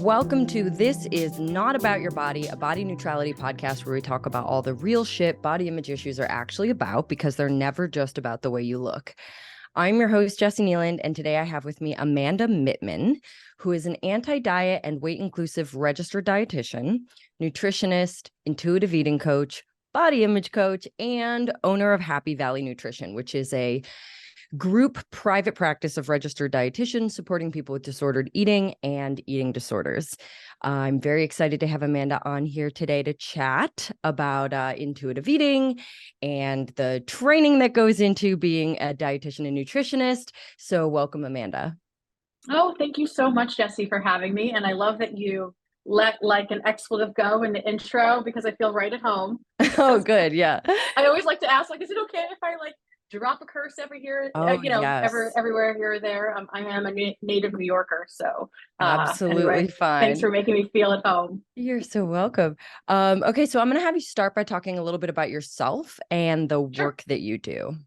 Welcome to This Is Not About Your Body, a body neutrality podcast where we talk about all the real shit body image issues are actually about, because they're never just about the way you look. I'm your host, Jessie Nealand, and today I have with me Amanda Mittman, who is an anti-diet and weight-inclusive registered dietitian, nutritionist, intuitive eating coach, body image coach, and owner of Happy Valley Nutrition, which is a group private practice of registered dietitians supporting people with disordered eating and eating disorders. I'm very excited to have Amanda on here today to chat about intuitive eating and the training that goes into being a dietitian and nutritionist. So welcome, Amanda. Oh, thank you so much, Jessie, for having me. And I love that you let like an expletive go in the intro because I feel right at home. Oh, good. Yeah. I always like to ask, like, is it okay if I like drop a curse every here, Yes. everywhere here or there? I am a native New Yorker, so absolutely anyway, fine. Thanks for making me feel at home. You're so welcome. Okay, so I'm going to have you start by talking a little bit about yourself and the work that you do.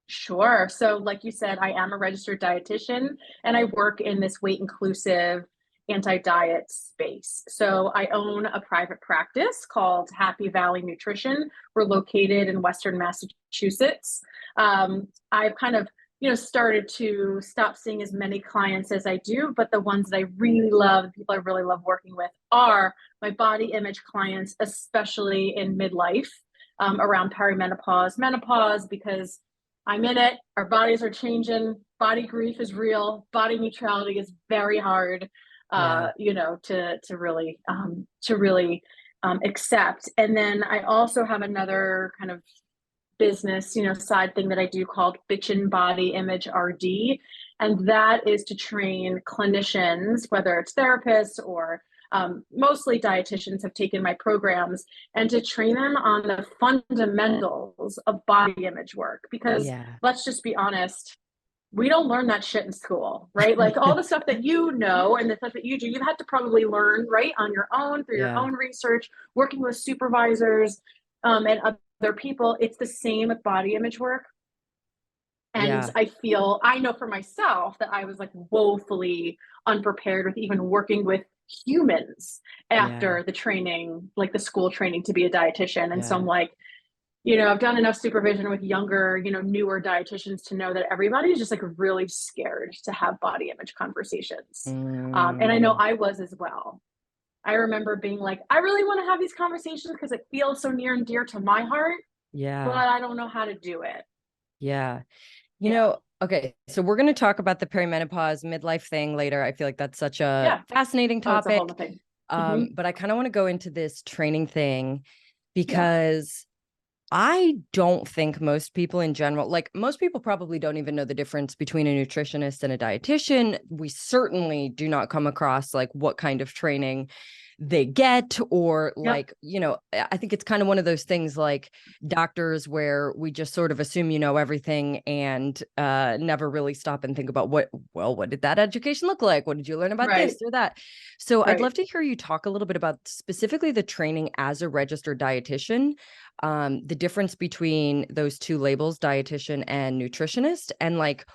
Sure. So like you said, I am a registered dietitian and I work in this weight inclusive anti-diet space. So I own a private practice called Happy Valley Nutrition. We're located in Western Massachusetts. I've kind of, started to stop seeing as many clients as I do, but the ones that I really love, the people I really love working with are my body image clients, especially in midlife, around perimenopause, menopause, because I'm in it. Our bodies are changing. Body grief is real. Body neutrality is very hard, to really accept. And then I also have another kind of business, side thing that I do called Bitchin' Body Image RD. And that is to train clinicians, whether it's therapists or mostly dietitians have taken my programs, and to train them on the fundamentals of body image work. Because let's just be honest, we don't learn that shit in school, right? Like all the stuff that and the stuff that you do, you've had to probably learn, right, on your own, through your own research, working with supervisors and other people. It's the same with body image work. And I know for myself that I was like woefully unprepared with even working with humans after the training, like the school training to be a dietitian. And so I'm like, I've done enough supervision with younger, newer dietitians to know that everybody's just like really scared to have body image conversations. And I know I was as well. I remember being like, I really want to have these conversations because it feels so near and dear to my heart. But I don't know how to do it. Okay, so we're going to talk about the perimenopause midlife thing later. I feel like that's such a fascinating topic. It's a whole thing. But I kind of want to go into this training thing because I don't think most people in general, like most people probably don't even know the difference between a nutritionist and a dietitian. We certainly do not come across like what kind of training they get, or like, I think it's kind of one of those things like doctors where we just sort of assume everything and never really stop and think about what did that education look like? What did you learn about this or that? So I'd love to hear you talk a little bit about specifically the training as a registered dietitian, the difference between those two labels, dietitian and nutritionist, and like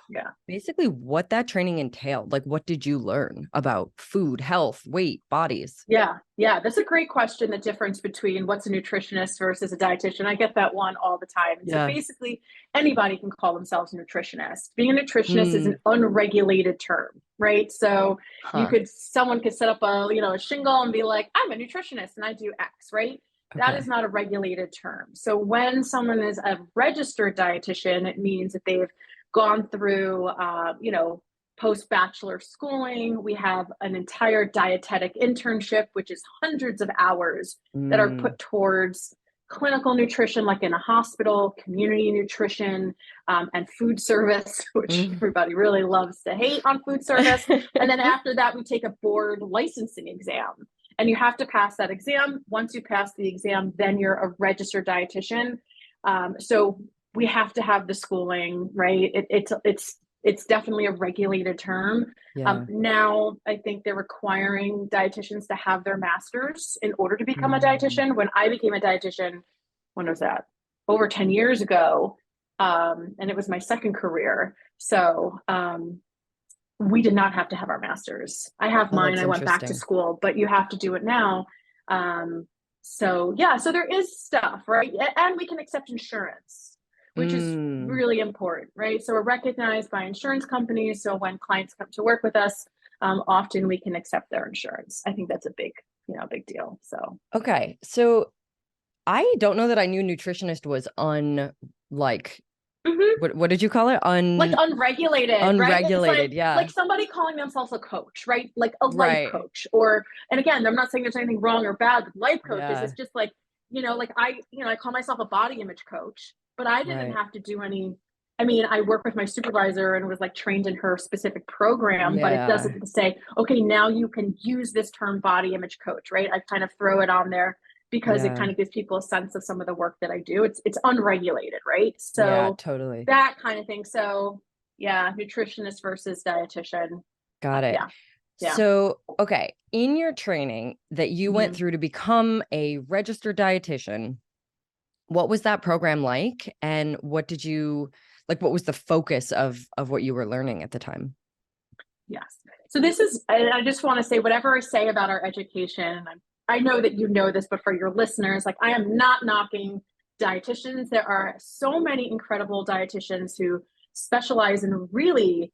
basically what that training entailed. Like, what did you learn about food, health, weight, bodies? Yeah, that's a great question. The difference between what's a nutritionist versus a dietitian. I get that one all the time. So basically anybody can call themselves a nutritionist. Being a nutritionist is an unregulated term, right? So someone could set up a shingle and be like, I'm a nutritionist and I do X, right? That is not a regulated term. So when someone is a registered dietitian, it means that they've gone through, post-bachelor schooling. We have an entire dietetic internship, which is hundreds of hours that are put towards clinical nutrition, like in a hospital, community nutrition, and food service, which everybody really loves to hate on food service. And then after that, we take a board licensing exam. And you have to pass that exam. Once you pass the exam, then you're a registered dietitian. So we have to have the schooling, right? It's definitely a regulated term. Now, I think they're requiring dietitians to have their master's in order to become a dietitian. When I became a dietitian, when was that? Over 10 years ago. And it was my second career. So we did not have to have our master's. I have Oh, mine. that's I went back to interesting. school, but you have to do it now. So yeah, so there is stuff, right? And we can accept insurance, which is Mm, really important, right? So we're recognized by insurance companies. So when clients come to work with us, often we can accept their insurance. I think that's a big, big deal. So okay. So I don't know that I knew nutritionist was like mhm. what did you call it? Like unregulated, right? It's Unregulated. like Yeah. somebody calling themselves a coach, right? Like a life Right. coach, or and again, I'm not saying there's anything wrong or bad with life coaches. Yeah. It's just like, like I call myself a body image coach, but I didn't Right. have to do any. I mean, I work with my supervisor and was like trained in her specific program, but it Yeah. doesn't say, okay, now you can use this term body image coach, right? I kind of throw it on there because it Yeah. kind of gives people a sense of some of the work that I do. It's unregulated, right? Yeah, So totally. that kind of thing. So yeah, nutritionist versus dietitian. Got it. Yeah, yeah. So, okay, in your training that you went Mhm. through to become a registered dietitian, what was that program like? And what did you like? What was the focus of what you were learning at the time? Yes. So this is, and I just want to say, whatever I say about our education, I know that you know this, but for your listeners, like I am not knocking dietitians. There are so many incredible dietitians who specialize in really,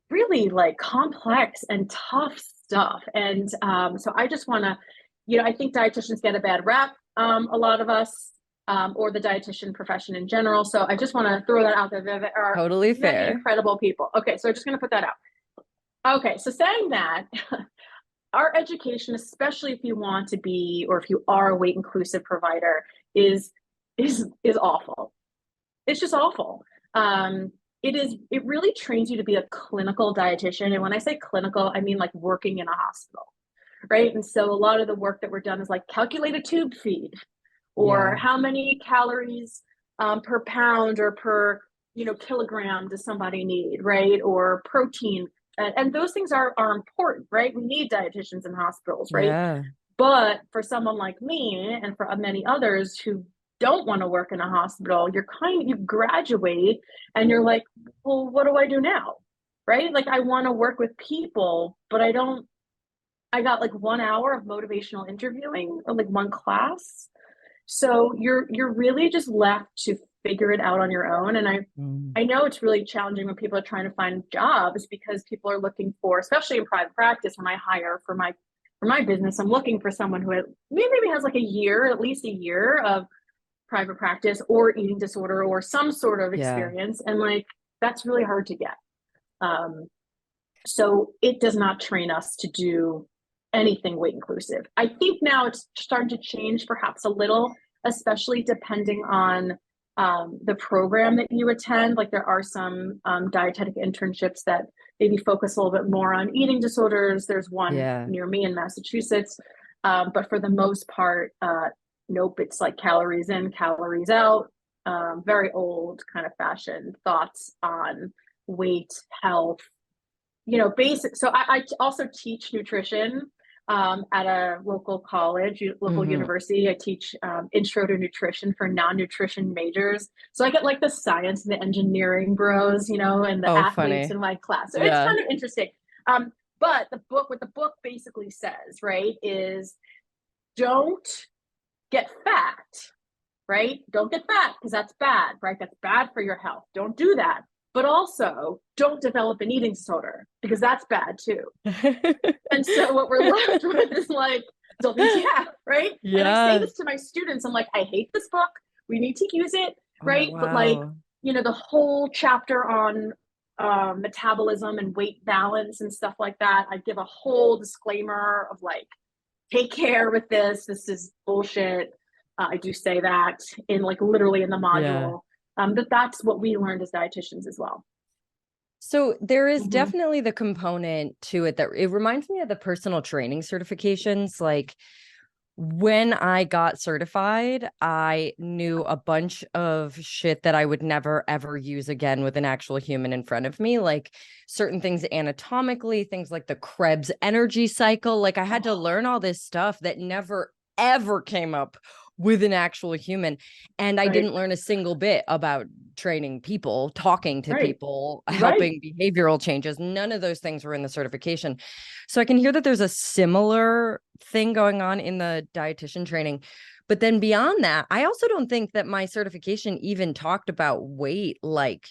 really like complex and tough stuff. And so I just want to, I think dietitians get a bad rap, a lot of us, or the dietitian profession in general. So I just want to throw that out there. There are Totally many fair. incredible people. Okay, so I'm just going to put that out. Okay, so saying that, our education, especially if you want to be, or if you are a weight inclusive provider, is is awful. It's just awful. Um, it really trains you to be a clinical dietitian. And when I say clinical, I mean like working in a hospital, right? And so a lot of the work that we're done is like calculate a tube feed or Yeah. how many calories per pound or per kilogram does somebody need, right? Or protein. And those things are important, right? We need dietitians in hospitals, right? Yeah. But for someone like me and for many others who don't want to work in a hospital, you graduate and you're like, well, what do I do now? Right? Like I want to work with people, but I got like 1 hour of motivational interviewing or like one class. So you're really just left to figure it out on your own. And Mm. I know it's really challenging when people are trying to find jobs because people are looking for, especially in private practice, when I hire for my business, I'm looking for someone who maybe has like a year, at least a year of private practice or eating disorder or some sort of Yeah. experience. And like that's really hard to get. Um, so it does not train us to do anything weight inclusive. I think now it's starting to change perhaps a little, especially depending on the program that you attend. Like there are some dietetic internships that maybe focus a little bit more on eating disorders. There's one Yeah. near me in Massachusetts. But for the most part, nope, it's like calories in, calories out. Very old kind of fashioned thoughts on weight, health, basic. So I also teach nutrition at a local college, local Hmm. university. I teach intro to nutrition for non-nutrition majors. So I get like the science and the engineering bros, and the Oh, athletes funny. in my class. So it's Yeah. kind of interesting. But what the book basically says, right, is don't get fat, right? Don't get fat because that's bad, right? That's bad for your health. Don't do that. But also, don't develop an eating disorder because that's bad too. And so what we're left with is like WTF, right? And I say Yeah. this to my students. I'm like, I hate this book. We need to use it, Oh, right? But like, wow. the whole chapter on metabolism and weight balance and stuff like that, I give a whole disclaimer of like, take care with this. This is bullshit. I do say that in like literally in the Yeah. module. That's what we learned as dietitians as well. So there is Mm-hmm. definitely the component to it that it reminds me of the personal training certifications. Like when I got certified, I knew a bunch of shit that I would never ever use again with an actual human in front of me, like certain things anatomically, things like the Krebs energy cycle. Like I had to Oh, learn all this stuff that never ever came up with an actual human. And I right. didn't learn a single bit about training people, talking to Right. people, Right. helping behavioral changes. None of those things were in the certification. So I can hear that there's a similar thing going on in the dietitian training. But then beyond that, I also don't think that my certification even talked about weight, like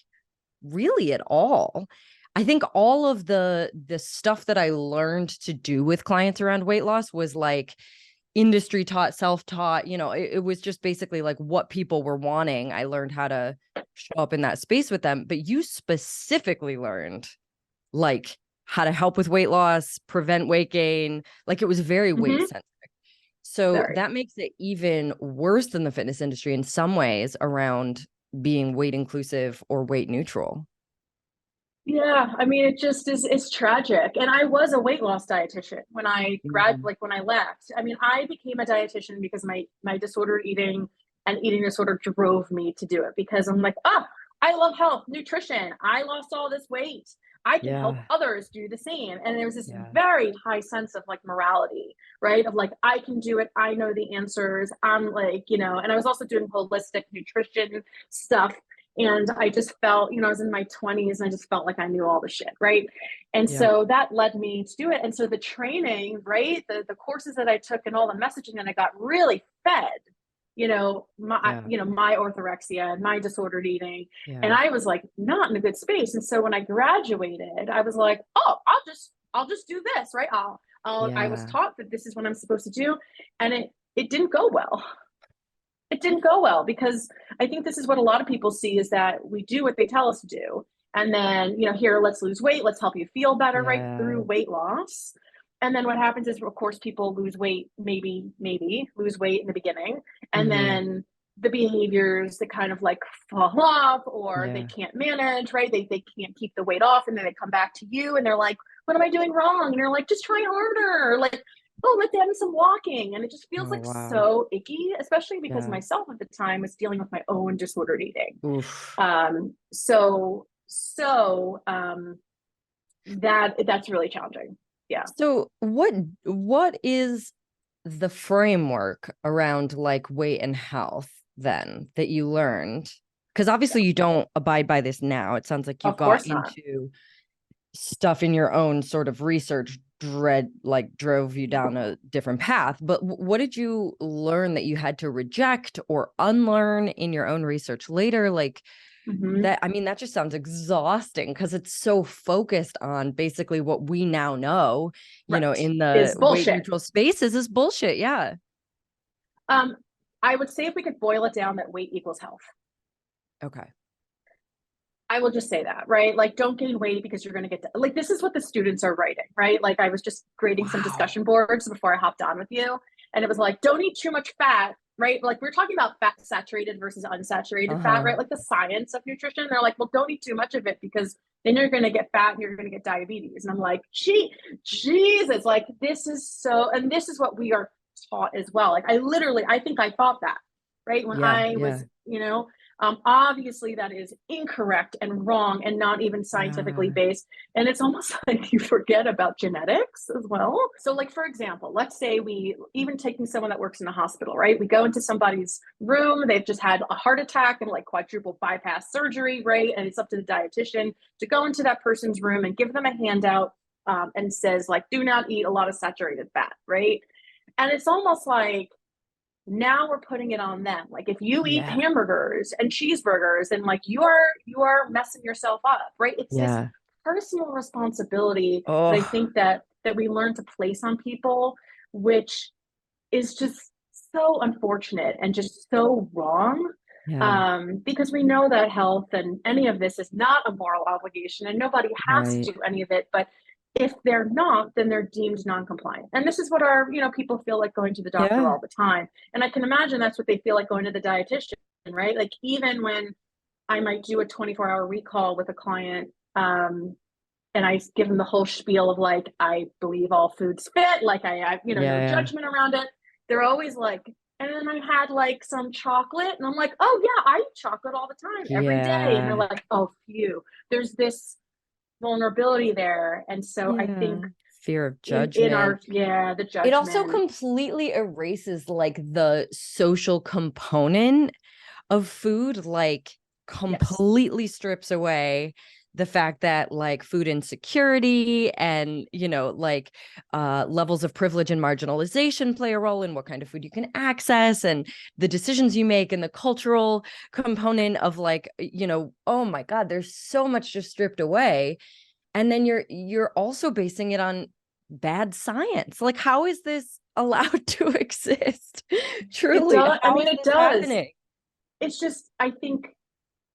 really at all. I think all of the stuff that I learned to do with clients around weight loss was like industry taught, self-taught, it was just basically like what people were wanting. I learned how to show up in that space with them, but you specifically learned like how to help with weight loss, prevent weight gain. Like it was very weight Mm-hmm. centric. So Very. that makes it even worse than the fitness industry in some ways around being weight inclusive or weight neutral. Yeah, I mean, it just is, it's tragic. And I was a weight loss dietitian when Mhm. when I left. I mean, I became a dietitian because my disordered eating and eating disorder drove me to do it because I'm like, oh, I love health, nutrition. I lost all this weight. I can help Yeah. others do the same. And there's this Yeah. very high sense of like morality, right? Of like, I can do it. I know the answers. I'm like, and I was also doing holistic nutrition stuff, and I just felt, I was in my 20s and I just felt like I knew all the shit, right? And Yeah. so that led me to do it. And so the training, right, the courses that I took and all the messaging that I got really fed, Yeah. my orthorexia and my disordered eating. And Yeah. I was like not in a good space. And so when I graduated, I was like, oh, I'll just do this, right? I was Yeah. taught that this is what I'm supposed to do. And it didn't go well. It didn't go well because I think this is what a lot of people see is that we do what they tell us to do. And then, here, let's lose weight. Let's help you feel better, right? Through Yeah. weight loss. And then what happens is, of course, people lose weight, maybe lose weight in the beginning. And Hmm. then the behaviors that kind of like fall off or they Yeah. can't manage, right? They can't keep the weight off. And then they come back to you and they're like, what am I doing wrong? And you're like, just try harder. Like, oh, let's add in some walking. And it just feels Oh, like wow. so icky, especially because Yeah. myself at the time was dealing with my own disordered eating. Oof. So that's really challenging. Yeah. So what is the framework around like weight and health then that you learned? Because obviously you don't abide by this now. It sounds like you Of got course not. into stuff in your own sort of research drove you down a different path. But what did you learn that you had to reject or unlearn in your own research later? Like Mm-hmm. that, I mean, that just sounds exhausting because it's so focused on basically what we now know, Right. in the Is weight bullshit. neutral spaces is bullshit. Yeah. Um, I would say if we could boil it down, that weight equals health. Okay. I will just say that, right? Like, don't gain weight because you're going to get like, this is what the students are writing, right? Like, I was just grading some Wow. discussion boards before I hopped on with you. And it was like, don't eat too much fat, right? Like, we're talking about fat saturated versus unsaturated fat, Uh-huh. right? Like, the science of nutrition. They're like, well, don't eat too much of it because then you're going to get fat and you're going to get diabetes. And I'm like, Jesus, like, this is so, and this is what we are taught as well. Like, I think I thought that, right? When Yeah. I Yeah. was, obviously, that is incorrect and wrong and not even scientifically Yeah. based. And it's almost like you forget about genetics as well. So, like, for example, let's say we even taking someone that works in a hospital, right? We go into somebody's room, they've just had a heart attack and like quadruple bypass surgery, right? And it's up to the dietitian to go into that person's room and give them a handout and says, like, do not eat a lot of saturated fat, right? And it's almost like, now we're putting it on them. Like, if you eat Yeah. hamburgers and cheeseburgers, then like you are messing yourself up, right? It's this Yeah. personal responsibility that I Oh, think that we learn to place on people, which is just so unfortunate and just so wrong. yeah. Because we know that health and any of this is not a moral obligation and nobody has Right. to do any of it. But if they're not, then they're deemed non-compliant. And this is what our, people feel like going to the doctor Yeah. all the time. And I can imagine that's what they feel like going to the dietitian, right? Like, even when I might do a 24-hour recall with a client, and I give them the whole spiel of like, I believe all foods fit, like no Yeah. judgment around it. They're always like, and then I had like some chocolate, and I'm like, oh yeah, I eat chocolate all the time, every day. And they're Yeah. like, oh, phew. There's this vulnerability there, and so I Yeah. think Fear of in judgment. our the It also judgment. completely erases like the social component of food. Like Yes. completely strips away the fact that like food insecurity and, like levels of privilege and marginalization play a role in what kind of food you can access and the decisions you make and the cultural component of like, oh my God, there's so much just stripped away. And then you're also basing it on bad science. Like, how is this allowed to exist? It Truly, does. I how mean, is it this does. happening? It's just, I think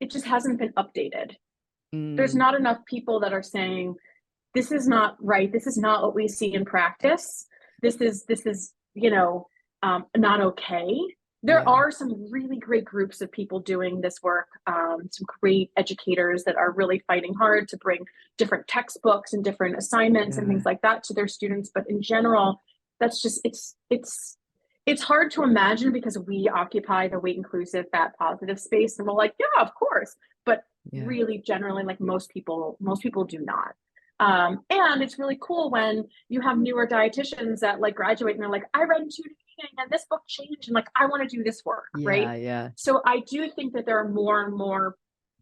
it just hasn't been updated. There's Mm, not enough people that are saying, this is not right. This is not what we see in practice. This is not okay. There yeah, are some really great groups of people doing this work, some great educators that are really fighting hard to bring different textbooks and different assignments and things yeah, like that to their students. But in general, that's just it's hard to imagine because we occupy the weight inclusive, fat positive space, and we're like, yeah, of course. But yeah, really, generally, like most people do not. And it's really cool when you have newer dietitians that like graduate and they're like, I read intuitive eating and this book changed and like I want to do this work, right? yeah, yeah. So I do think that there are more and more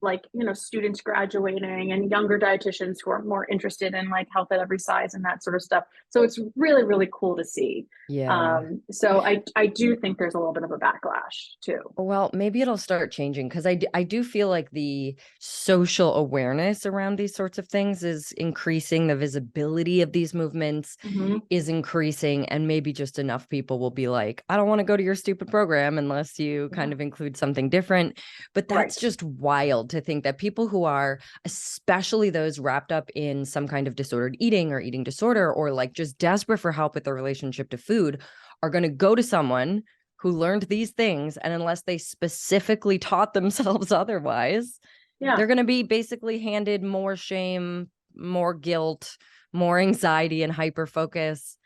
like students graduating and younger dietitians who are more interested in like health at every size and that sort of stuff. So it's really, really cool to see. Yeah. So I do think there's a little bit of a backlash too. Well, maybe it'll start changing because I do feel like the social awareness around these sorts of things is increasing. The visibility of these movements Mm-hmm. is increasing. And maybe just enough people will be like, I don't want to go to your stupid program unless you Yeah. kind of include something different. But that's Right. just wild to think that people who are, especially those wrapped up in some kind of disordered eating or eating disorder, or like just desperate for help with their relationship to food, are going to go to someone who learned these things. And unless they specifically taught themselves otherwise, Yeah. they're going to be basically handed more shame, more guilt, more anxiety and hyper focus.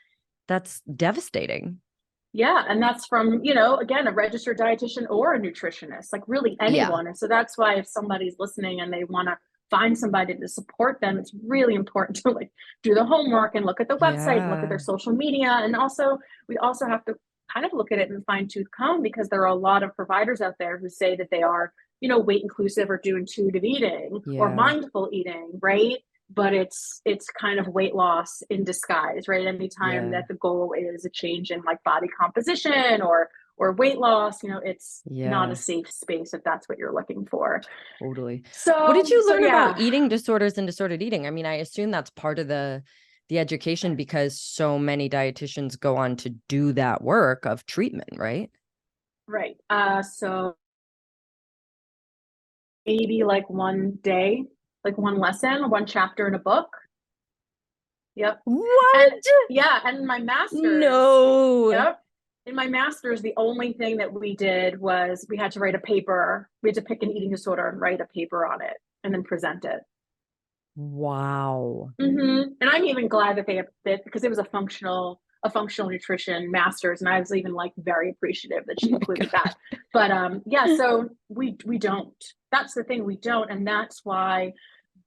That's devastating. Yeah, and that's from, again, a registered dietitian or a nutritionist, like really Yeah. anyone. And so that's why if somebody's listening and they want to find somebody to support them, it's really important to like do the homework and look at the website and look at their Yeah. social media. And also, we also have to kind of look at it and fine tooth comb because there are a lot of providers out there who say that they are, weight inclusive or do intuitive eating or Yeah. mindful eating, right? But it's kind of weight loss in disguise, right? Anytime Yeah. that the goal is a change in like body composition or weight loss, it's not a Yeah. safe space if that's what you're looking for. Totally. What did So you so learn about yeah. eating disorders and disordered eating? I mean, I assume that's part of the education because so many dietitians go on to do that work of treatment, right? Right. So maybe like one day, like one lesson, one chapter in a book. Yep. And What? yeah, and my master's, No. yep. In my master's, the only thing that we did was we had to write a paper. We had to pick an eating disorder and write a paper on it and then present it. Wow. And I'm even glad that they have that because it was a functional nutrition master's, and I was even like very appreciative that Oh she my included that. God. But yeah, so we don't. That's the thing, we don't, and that's why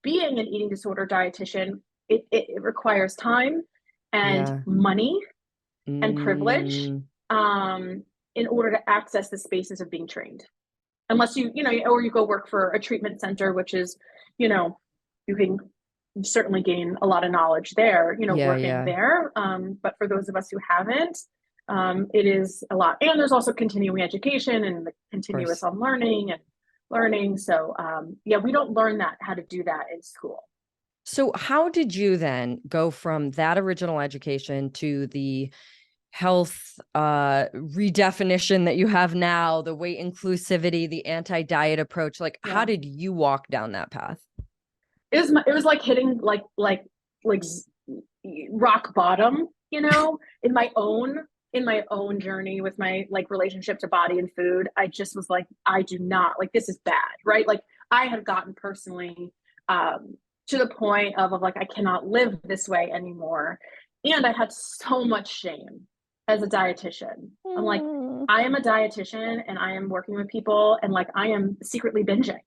being an eating disorder dietitian, it requires time and Yeah. money and privilege Mm, um, in order to access the spaces of being trained. Unless or you go work for a treatment center, which is, you know, you can certainly gain a lot of knowledge there, yeah, working yeah, there. But for those of us who haven't, it is a lot. And there's also continuing education and the of continuous course. on learning and learning. So yeah, we don't learn that how to do that in school. So how did you then go from that original education to the health redefinition that you have now, the weight inclusivity, the anti-diet approach? Like, how Yeah. did you walk down that path? It was like hitting like rock bottom, in my own journey with my like relationship to body and food. I just was like, I do not like this is bad, right? Like I had gotten personally to the point of like I cannot live this way anymore. And I had so much shame as a dietitian. I'm like, Mm. I am a dietitian and I am working with people and like I am secretly binging.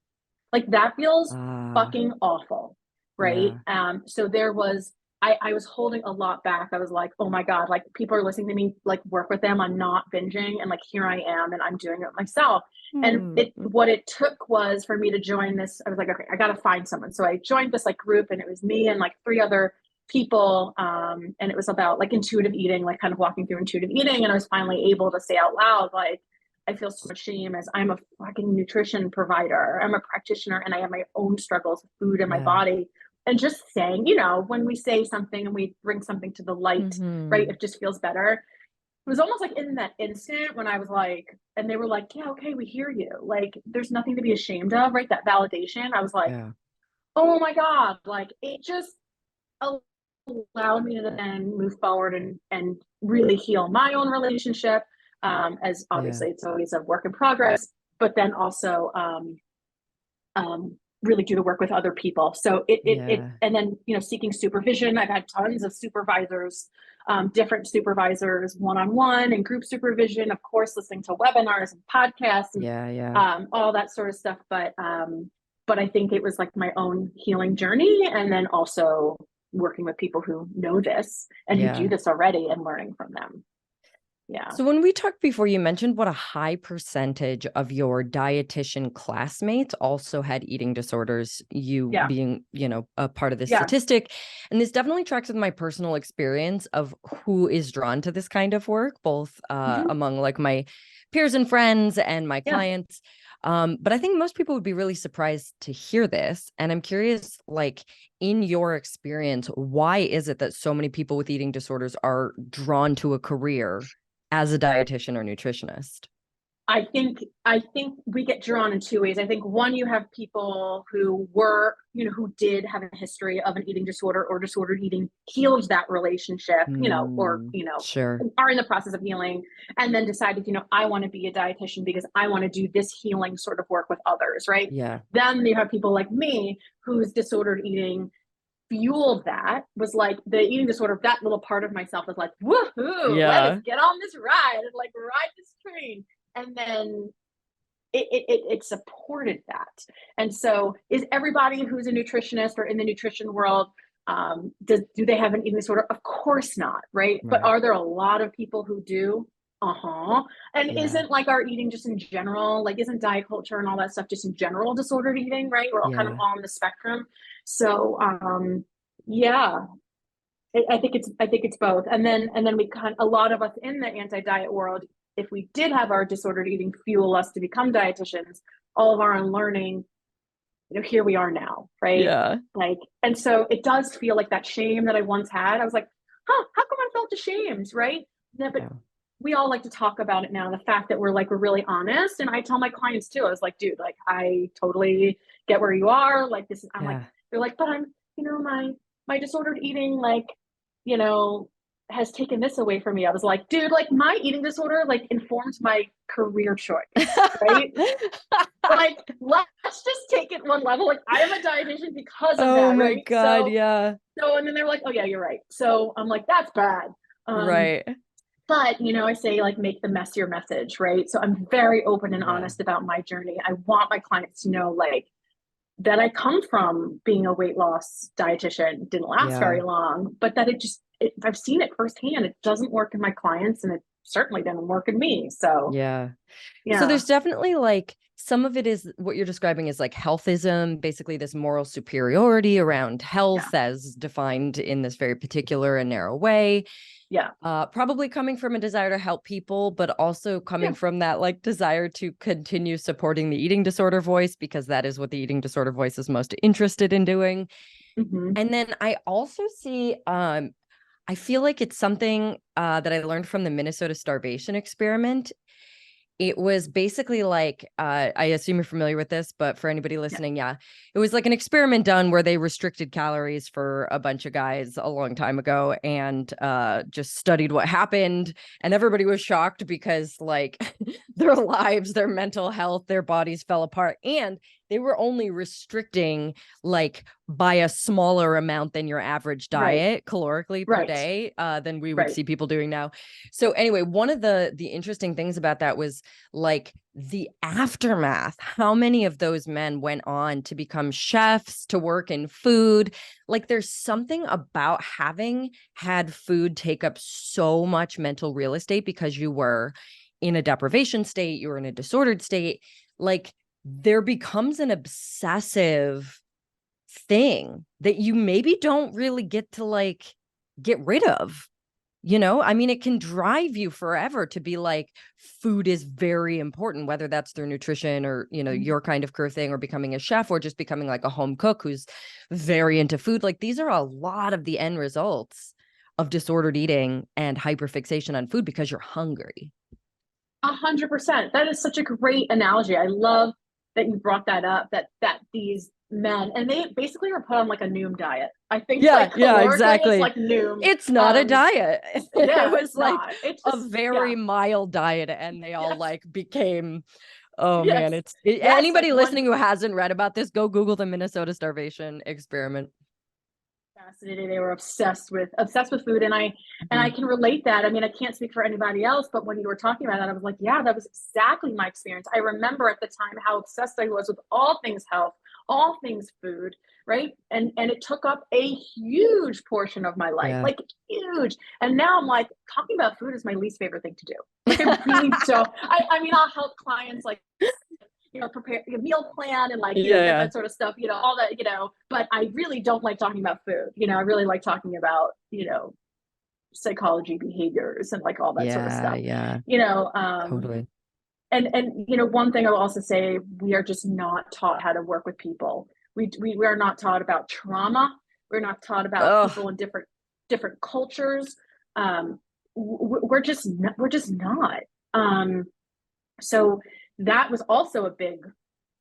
Like that feels Ah, fucking awful, right? yeah. So there was I was holding a lot back. I was like, oh my God, like people are listening to me, like work with them on not binging. And like, here I am and I'm doing it myself. And what it took was for me to join this. I was like, okay, I got to find someone. So I joined this like group, and it was me and like 3 other people. And it was about like intuitive eating, like kind of walking through intuitive eating. And I was finally able to say out loud, like, I feel so much shame as I'm a fucking nutrition provider. I'm a practitioner and I have my own struggles with food in my body. And just saying, you know, when we say something and we bring something to the light, right, it just feels better. It was almost like in that instant when I was like, and they were like, yeah, okay, we hear you. Like, there's nothing to be ashamed of, right? That validation. I was like, oh my God, like it just allowed me to then move forward and really heal my own relationship. As obviously it's always a work in progress, but then also really do the work with other people. So it and then, you know, seeking supervision. I've had tons of supervisors, different supervisors, one-on-one and group supervision, of course, listening to webinars and podcasts and all that sort of stuff. But I think it was like my own healing journey. And then also working with people who know this and who do this already and learning from them. Yeah. So when we talked before, you mentioned what a high percentage of your dietitian classmates also had eating disorders, you being, you know, a part of this statistic. And this definitely tracks with my personal experience of who is drawn to this kind of work, both among like my peers and friends and my clients. But I think most people would be really surprised to hear this. And I'm curious, like, in your experience, why is it that so many people with eating disorders are drawn to a career as a dietitian or nutritionist? I think we get drawn in 2 ways. I think one, you have people who were, you know, who did have a history of an eating disorder or disordered eating, healed that relationship, you know, or, you know, are in the process of healing, and then decided, you know, I want to be a dietitian because I want to do this healing sort of work with others, right? Yeah. Then you have people like me whose disordered eating fueled that, was like the eating disorder, that little part of myself was like, woohoo, let us get on this ride and like ride this train. And then it supported that. And so is everybody who's a nutritionist or in the nutrition world, do they have an eating disorder? Of course not, right? But are there a lot of people who do? And isn't like our eating just in general, like isn't diet culture and all that stuff just in general disordered eating, right? We're all kind of on the spectrum. So I think it's both. And then we a lot of us in the anti-diet world, if we did have our disordered eating fuel us to become dietitians, all of our unlearning, you know, here we are now, right? Like, and so it does feel like that shame that I once had. I was like, how come I felt ashamed, right? But we all like to talk about it now, the fact that we're really honest. And I tell my clients too, I was like, dude, like, I totally get where you are. Like, this is, I'm like, they're like, but I'm, you know, my disordered eating, like, you know, has taken this away from me. I was like, dude, like my eating disorder, like informed my career choice, right? Like, let's just take it one level. Like, I am a dietitian because of that. Oh my right? God. So, and then they were like, oh yeah, you're right. So I'm like, that's bad. Right. But, you know, I say like, make the mess your message, right? So I'm very open and honest about my journey. I want my clients to know, like, that I come from being a weight loss dietitian, didn't last very long, but that I've seen it firsthand. It doesn't work in my clients, and it certainly didn't work in me. So so there's definitely like, some of it is what you're describing is like healthism, basically this moral superiority around health as defined in this very particular and narrow way. Probably coming from a desire to help people, but also coming from that like desire to continue supporting the eating disorder voice, because that is what the eating disorder voice is most interested in doing. And then I also see, I feel like it's something that I learned from the Minnesota starvation experiment. It was basically like, I assume you're familiar with this, but for anybody listening, it was like an experiment done where they restricted calories for a bunch of guys a long time ago, and just studied what happened. And everybody was shocked because like their lives, their mental health, their bodies fell apart. And they were only restricting like by a smaller amount than your average diet calorically per day than we would see people doing now. So anyway, one of the interesting things about that was like the aftermath, how many of those men went on to become chefs, to work in food. Like there's something about having had food take up so much mental real estate because you were in a deprivation state, you were in a disordered state. Like there becomes an obsessive thing that you maybe don't really get to like get rid of. I mean, it can drive you forever to be like, food is very important, whether that's through nutrition or, your kind of career thing, or becoming a chef, or just becoming like a home cook who's very into food. Like these are a lot of the end results of disordered eating and hyperfixation on food because you're hungry. 100%. That is such a great analogy. I love that you brought that up, that these men, and they basically were put on like a Noom diet. I think like Yeah, calorically it's exactly. like Noom. It's not a diet. It Yeah, was it's like not. It's a just, very yeah. mild diet, and they all Yes. like became. Oh man, Yes. Yes. Like anybody one listening who hasn't read about this, go Google the Minnesota starvation experiment. fascinated. They were obsessed with food, and I Mhm. can relate that. I mean, I can't speak for anybody else, but when you were talking about that, I was like, yeah, that was exactly my experience. I remember at the time how obsessed I was with all things health, all things food, right? And it took up a huge portion of my life, Yeah. like huge. And now I'm like, talking about food is my least favorite thing to do. Like I really don't. I mean, I'll help clients like prepare a meal plan and like, get Yeah. that sort of stuff, all that, but I really don't like talking about food. I really like talking about, psychology, behaviors, and like all that sort of Yeah. stuff, Yeah. you know, um, Totally. and one thing I will also say, we are just not taught how to work with people. We are not taught about trauma. We're not taught about Oh, people in different cultures. We're just not. Um, so that was also a big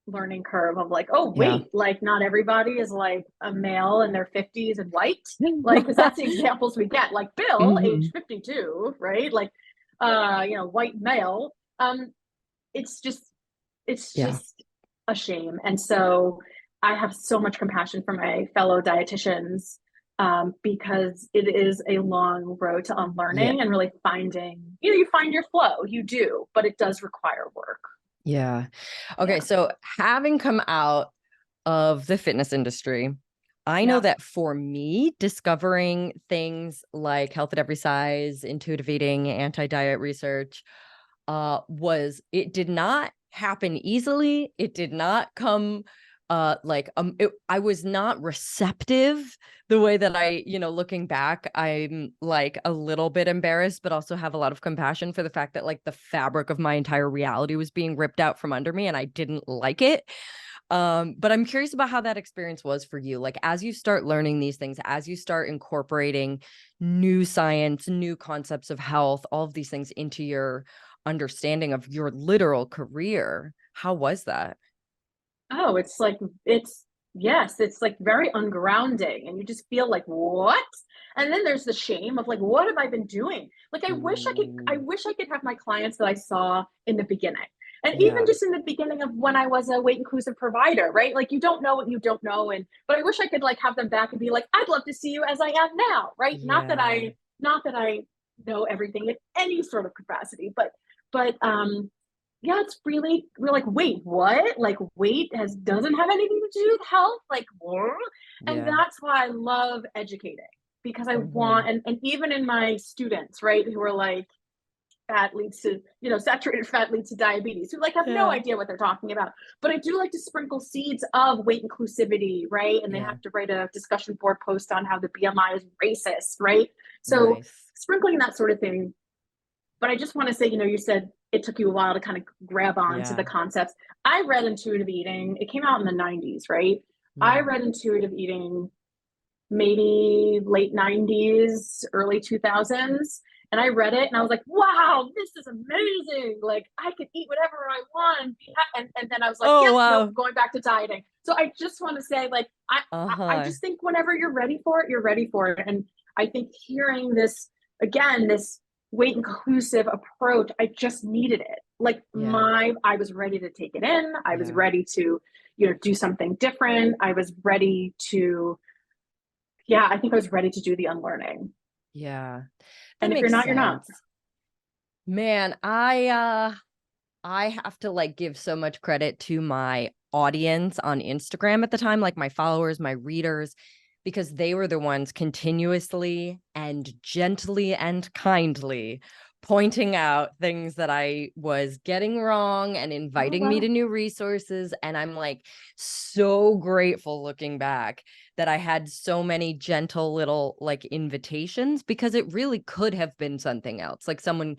learning curve of like, oh yeah. wait, like not everybody is like a male in their 50s and white, like because that's the examples we get, like Bill, age Hmm. 52, right? Like white male. It's just it's Yeah. just a shame. And so I have so much compassion for my fellow dietitians, because it is a long road to Yeah. unlearning and really finding, you find your flow, you do, but it does require work. Yeah. Okay. Yeah. So having come out of the fitness industry, I know Yeah. that for me, discovering things like health at every size, intuitive eating, anti-diet research, it did not happen easily. It did not come I was not receptive the way that looking back, I'm like a little bit embarrassed, but also have a lot of compassion for the fact that like the fabric of my entire reality was being ripped out from under me and I didn't like it. But I'm curious about how that experience was for you. Like as you start learning these things, as you start incorporating new science, new concepts of health, all of these things into your understanding of your literal career, how was that? Oh, yes, it's like very ungrounding, and you just feel like, what? And then there's the shame of like, what have I been doing? Like I Ooh, wish I could have my clients that I saw in the beginning. And even yeah, just in the beginning of when I was a weight inclusive provider, right? Like you don't know what you don't know. But I wish I could like have them back and be like, I'd love to see you as I am now, right? yeah, Not that I know everything in any sort of capacity, but yeah, we're like, wait, what? Like weight doesn't have anything to do with health? Like what? And yeah. that's why I love educating, because I Hmm. want, and even in my students, right, who are like, saturated fat leads to diabetes, who like have no Yeah, idea what they're talking about. But I do like to sprinkle seeds of weight inclusivity, right? And they yeah. have to write a discussion board post on how the BMI is racist, right? So Nice. sprinkling that sort of thing. But I just want to say, you said it took you a while to kind of grab on to the Yeah. concepts. I read intuitive eating. It came out in the 90s, right? I Mm. read intuitive eating maybe late 90s, early 2000s. And I read it and I was like, wow, this is amazing. Like I could eat whatever I want. And then I was like, Oh, yep, nope, wow. going back to dieting. So I just want to say, like, I Uh-huh. just think whenever you're ready for it, you're ready for it. And I think hearing this again, this weight inclusive approach, I just needed it. Like Yeah. I was ready to take it in. I was Yeah. ready to, do something different. I was ready to, yeah, I think I was ready to do the unlearning. Yeah. That And if you're makes not, you're not. sense. Man, I have to like give so much credit to my audience on Instagram at the time, like my followers, my readers, because they were the ones continuously and gently and kindly pointing out things that I was getting wrong and Oh, inviting me wow. to new resources. And I'm like so grateful looking back that I had so many gentle little like invitations, because it really could have been something else. Like someone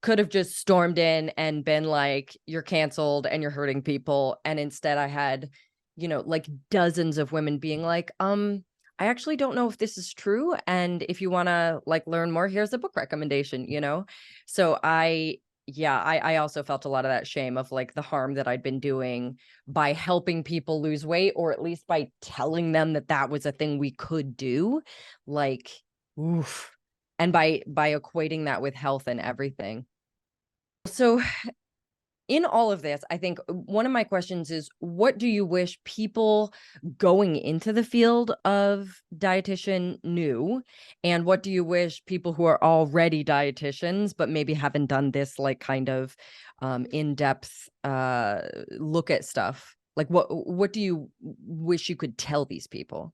could have just stormed in and been like, you're canceled and you're hurting people. And instead I had, like dozens of women being like, I actually don't know if this is true. And if you want to like learn more, here's a book recommendation. So I also felt a lot of that shame of like the harm that I'd been doing by helping people lose weight, or at least by telling them that that was a thing we could do. Like, oof. And by equating that with health and everything. So in all of this, I think one of my questions is, what do you wish people going into the field of dietitian knew? And what do you wish people who are already dietitians, but maybe haven't done this like kind of in-depth look at stuff? Like what do you wish you could tell these people?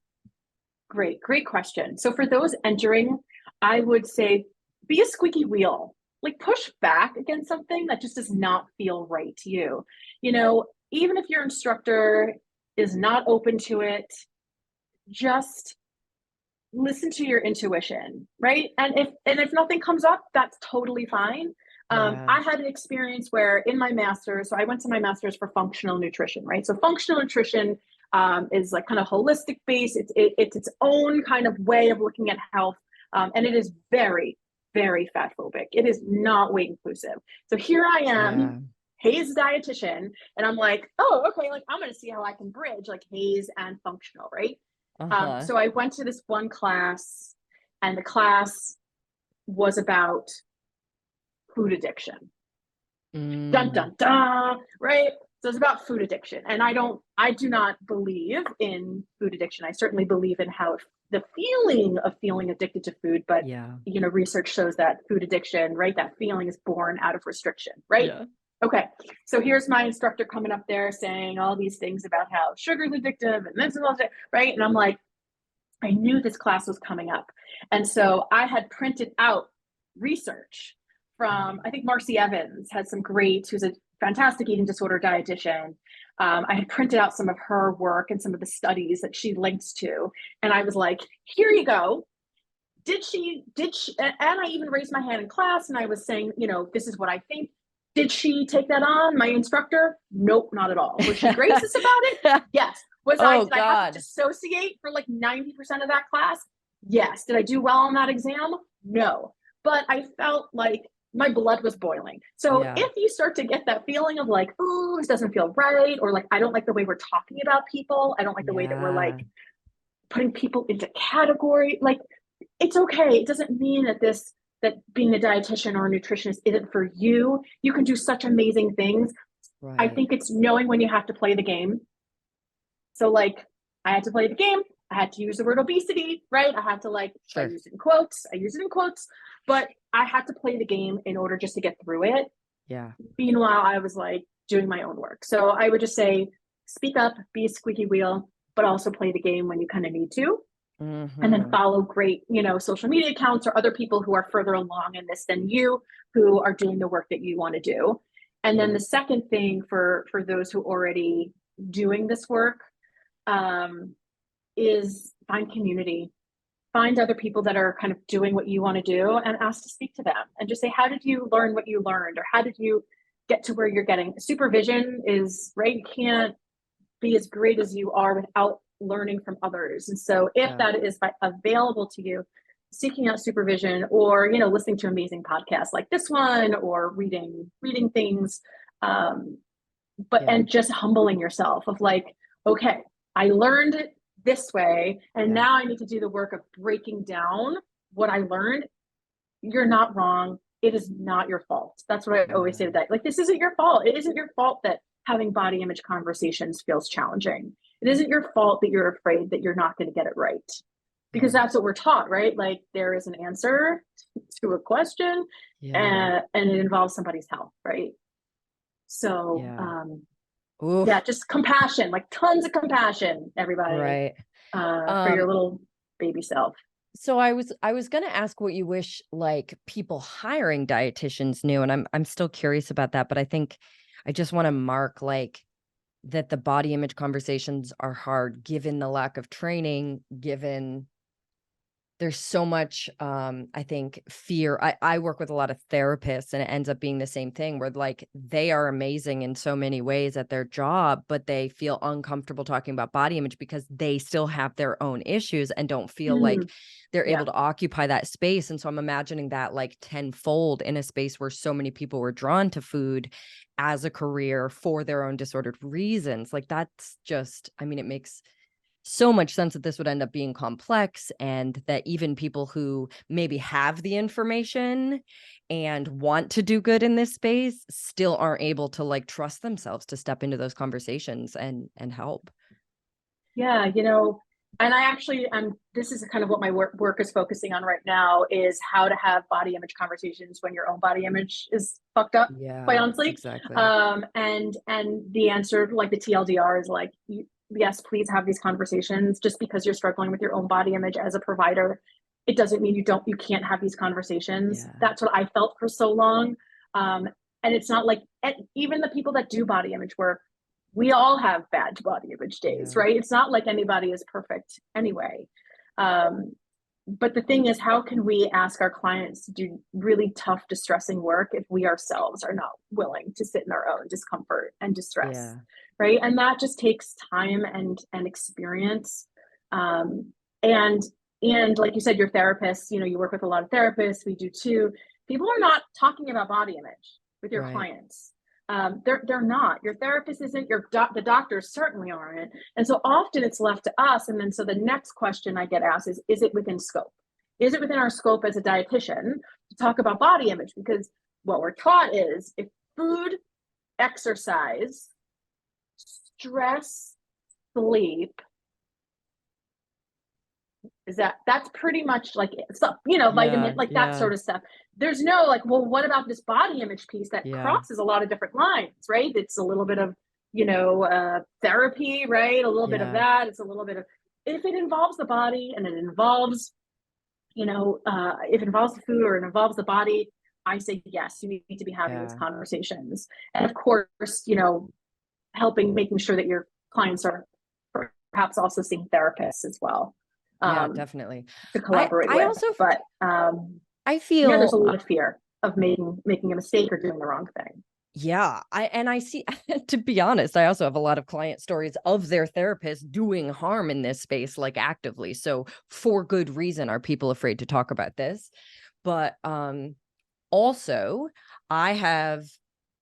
Great question. So for those entering, I would say be a squeaky wheel. Like push back against something that just does not feel right to you. Even if your instructor is not open to it, just listen to your intuition, right? And if nothing comes up, that's totally fine. Yeah. I had an experience where in my master's, so I went to my master's for functional nutrition, right? So functional nutrition is like kind of holistic based. It's its own kind of way of looking at health, and it is very, very fat phobic. It is not weight inclusive. So here I am, Yeah. Hayes dietitian, and I'm like, oh, okay, like I'm gonna see how I can bridge like Hayes and functional, right? Uh-huh. So I went to this one class, and the class was about food addiction. Dun Mm, dun dun, right? So it's about food addiction, and I do not believe in food addiction. I certainly believe in how the feeling of feeling addicted to food, but yeah. research shows that food addiction, right? That feeling is born out of restriction, right? Yeah. Okay, so here's my instructor coming up there saying all these things about how sugar is addictive and this and that, right? And I'm like, I knew this class was coming up. And so I had printed out research from, I think Marcy Evans has some great, who's a fantastic eating disorder dietitian. I had printed out some of her work and some of the studies that she links to. And I was like, here you go. And I even raised my hand in class and I was saying, this is what I think. Did she take that on, my instructor? Nope, not at all. Was she gracious about it? Yes. Oh Did I have to God. dissociate for like 90% of that class? Yes. Did I do well on that exam? No. But I felt like my blood was boiling. So Yeah. if you start to get that feeling of like, oh, this doesn't feel right, or like, I don't like the way we're talking about people, I don't like the way that we're Yeah. like putting people into category, like, it's okay. It doesn't mean that being a dietitian or a nutritionist isn't for you. You can do such amazing things. I Right. think it's knowing when you have to play the game. So like I had to play the game. I had to use the word obesity, right? I had to so I Sure. used it in quotes. I use it in quotes, but I had to play the game in order just to get through it. Yeah. Meanwhile, I was like doing my own work. So I would just say, speak up, be a squeaky wheel, but also play the game when you kind of need to. And then Mm-hmm. follow great, social media accounts or other people who are further along in this than you, who are doing the work that you want to do. And then Yeah. the second thing for those who are already doing this work um, is find community, find other people that are kind of doing what you want to do, and ask to speak to them and just say, how did you learn what you learned, or how did you get to where you're getting? Supervision is right. You can't be as great as you are without learning from others. And so if Yeah. that is available to you, seeking out supervision, or listening to amazing podcasts like this one, or reading things, but Yeah. and just humbling yourself of like, okay, I learned it this way, and Yeah. now I need to do the work of breaking down what I learned. You're not wrong. It is not your fault. That's what I always say to Yeah. that. Like, this isn't your fault. It isn't your fault that having body image conversations feels challenging. It isn't your fault that you're afraid that you're not going to get it right. Because Yeah. that's what we're taught, right? Like, there is an answer to a question, Yeah. and it involves somebody's health, right? So, Yeah. yeah, Oof. just compassion, like tons of compassion, everybody, Right. for your Um, little baby self. so I was gonna ask what you wish like people hiring dietitians knew, and I'm still curious about that, but I think I just want to mark like that the body image conversations are hard given the lack of training, given there's so much I think fear. I work with a lot of therapists, and it ends up being the same thing where like they are amazing in so many ways at their job, but they feel uncomfortable talking about body image because they still have their own issues and don't feel like Mm, they're yeah. able to occupy that space. And so I'm imagining that like tenfold in a space where so many people were drawn to food as a career for their own disordered reasons. Like that's just, I mean, it makes so much sense that this would end up being complex, and that even people who maybe have the information and want to do good in this space still aren't able to like trust themselves to step into those conversations and help. Yeah, and I actually this is kind of what my work is focusing on right now, is how to have body image conversations when your own body image is fucked up, quite Yeah, honestly. exactly. And the answer, like the TLDR, is like, yes, please have these conversations. Just because you're struggling with your own body image as a provider, it doesn't mean you can't have these conversations. Yeah. That's what I felt for so long. And it's not like, even the people that do body image work, we all have bad body image days, Yeah. right? It's not like anybody is perfect anyway. Um, but the thing is, how can we ask our clients to do really tough, distressing work if we ourselves are not willing to sit in our own discomfort and distress, Yeah. right? And that just takes time and experience. Um, and and like you said, your therapist, you work with a lot of therapists. We do too. People are not talking about body image with your Right. clients. They're not. Your therapist isn't. The doctors certainly aren't. And so often it's left to us. And then so the next question I get asked is it within scope? Is it within our scope as a dietitian to talk about body image? Because what we're taught is, if food, exercise, stress, sleep, that's pretty much like stuff, vitamin, Yeah. like that Yeah. sort of stuff. There's no like, well, what about this body image piece that Yeah. crosses a lot of different lines, right? It's a little bit of, therapy, right? A little bit of Yeah. that. It's a little bit of, if it involves the body and it involves, if it involves the food or it involves the body, I say, yes, you need to be having these Yeah. conversations. And of course, making sure that your clients are perhaps also seeing therapists as well, Yeah, um, definitely. to I collaborate I with. also But I yeah, there's a feel lot of fear of making a mistake or doing the wrong thing. yeah, I see to be honest, I also have a lot of client stories of their therapists doing harm in this space, like actively. So for good reason are people afraid to talk about this. But also I have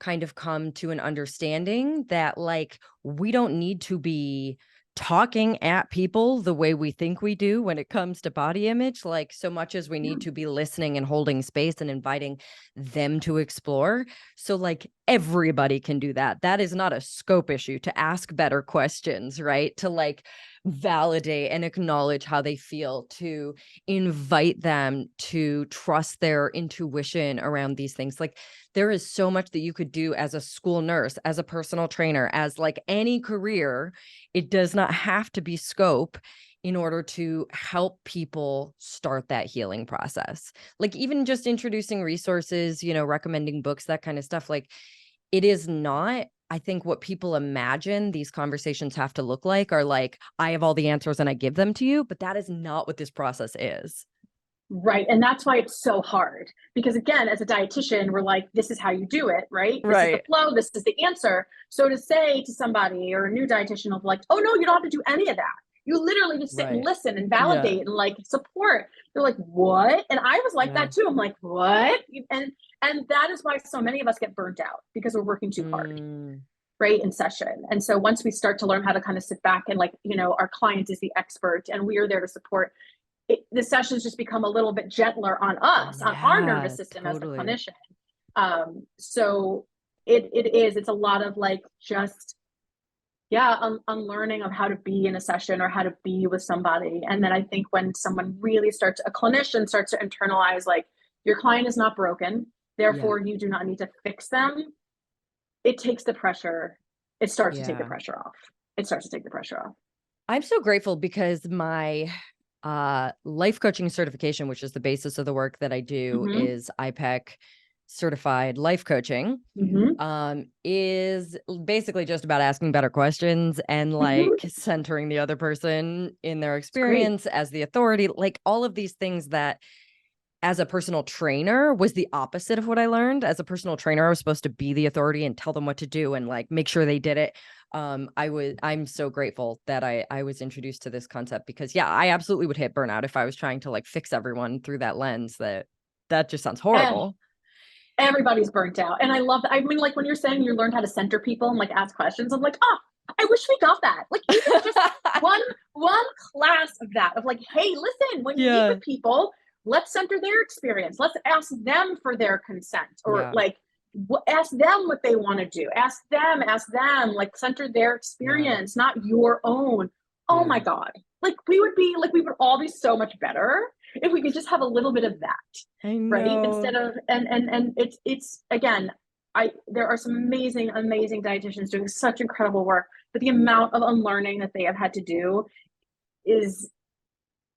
kind of come to an understanding that like we don't need to be talking at people the way we think we do when it comes to body image, like so much as we Yeah. need to be listening and holding space and inviting them to explore. So like everybody can do that. That is not a scope issue, to ask better questions, right? To like validate and acknowledge how they feel, to invite them to trust their intuition around these things. Like there is so much that you could do as a school nurse, as a personal trainer, as like any career. It does not have to be scope in order to help people start that healing process. Like even just introducing resources, recommending books, that kind of stuff. Like it is not, I think, what people imagine these conversations have to look like, are like, I have all the answers and I give them to you, but that is not what this process is. Right. And that's why it's so hard. Because again, as a dietitian, we're like, this is how you do it, right? This is the Right. flow, this is the answer. So to say to somebody or a new dietitian of like, oh no, you don't have to do any of that. You literally just sit and Right. listen and Yeah. validate and like support. They're like, what? And I was like Yeah. that too. I'm like, what? And that is why so many of us get burnt out, because we're working too hard, Mm, right, in session. And so once we start to learn how to kind of sit back and like, our client is the expert and we are there to support, the sessions just become a little bit gentler on us, on our nervous yeah, system as the totally. clinician. So it's a lot of like, just, yeah, unlearning of how to be in a session or how to be with somebody. And then I think when someone really a clinician starts to internalize, like, your client is not broken, Yeah. therefore you do not need to fix them. it takes the pressure. It starts to take the Yeah. pressure off. It starts to take the pressure off. I'm so grateful because my life coaching certification, which is the basis of the work that I do, Mm-hmm. is IPEC certified life coaching. Mm-hmm. Is basically just about asking better questions and like Mm-hmm. centering the other person in their It's great. experience as the authority, like all of these things that as a personal trainer was the opposite of what I learned. As a personal trainer, I was supposed to be the authority and tell them what to do and like make sure they did it. I'm so grateful that I was introduced to this concept because yeah, I absolutely would hit burnout if I was trying to like fix everyone through that lens. That just sounds And horrible. everybody's burnt out. And I love that. I mean, like when you're saying you learned how to center people and like ask questions, I'm like, oh, I wish we got that. Like even just one one class of that, of like, hey, listen, when you meet Yeah. with people, let's center their experience. Let's ask them for their consent, or Yeah. like ask them what they want to do. Ask them, like center their Yeah. experience, not your own. Oh my Yeah. God. Like we would all be so much better if we could just have a little bit of that, I right? know. Instead of and it's again, there are some amazing dietitians doing such incredible work, but the amount of unlearning that they have had to do is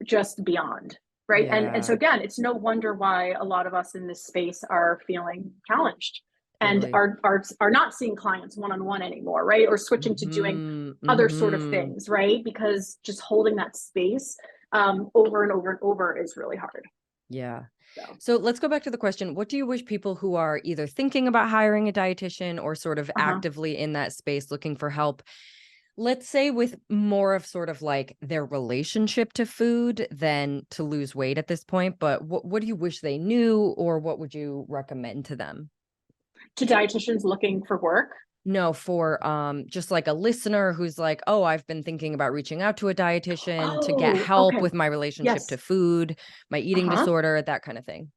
just beyond, right? And so Yeah, again, it's no wonder why a lot of us in this space are feeling challenged and totally. are not seeing clients one-on-one anymore, right? Or switching to doing Hmm. other sort of Hmm. things, right? Because just holding that space over and over and over is really hard. Yeah. So So let's go back to the question. What do you wish people who are either thinking about hiring a dietitian or sort of uh-huh. actively in that space looking for help, let's say with more of sort of like their relationship to food than to lose weight at this point, but what do you wish they knew or what would you recommend to them? To dietitians looking for work. No, for just like a listener who's like, "Oh, I've been thinking about reaching out to a dietitian to get Oh, help okay. with my relationship to Yes. food, my eating Uh-huh. disorder, that kind of thing."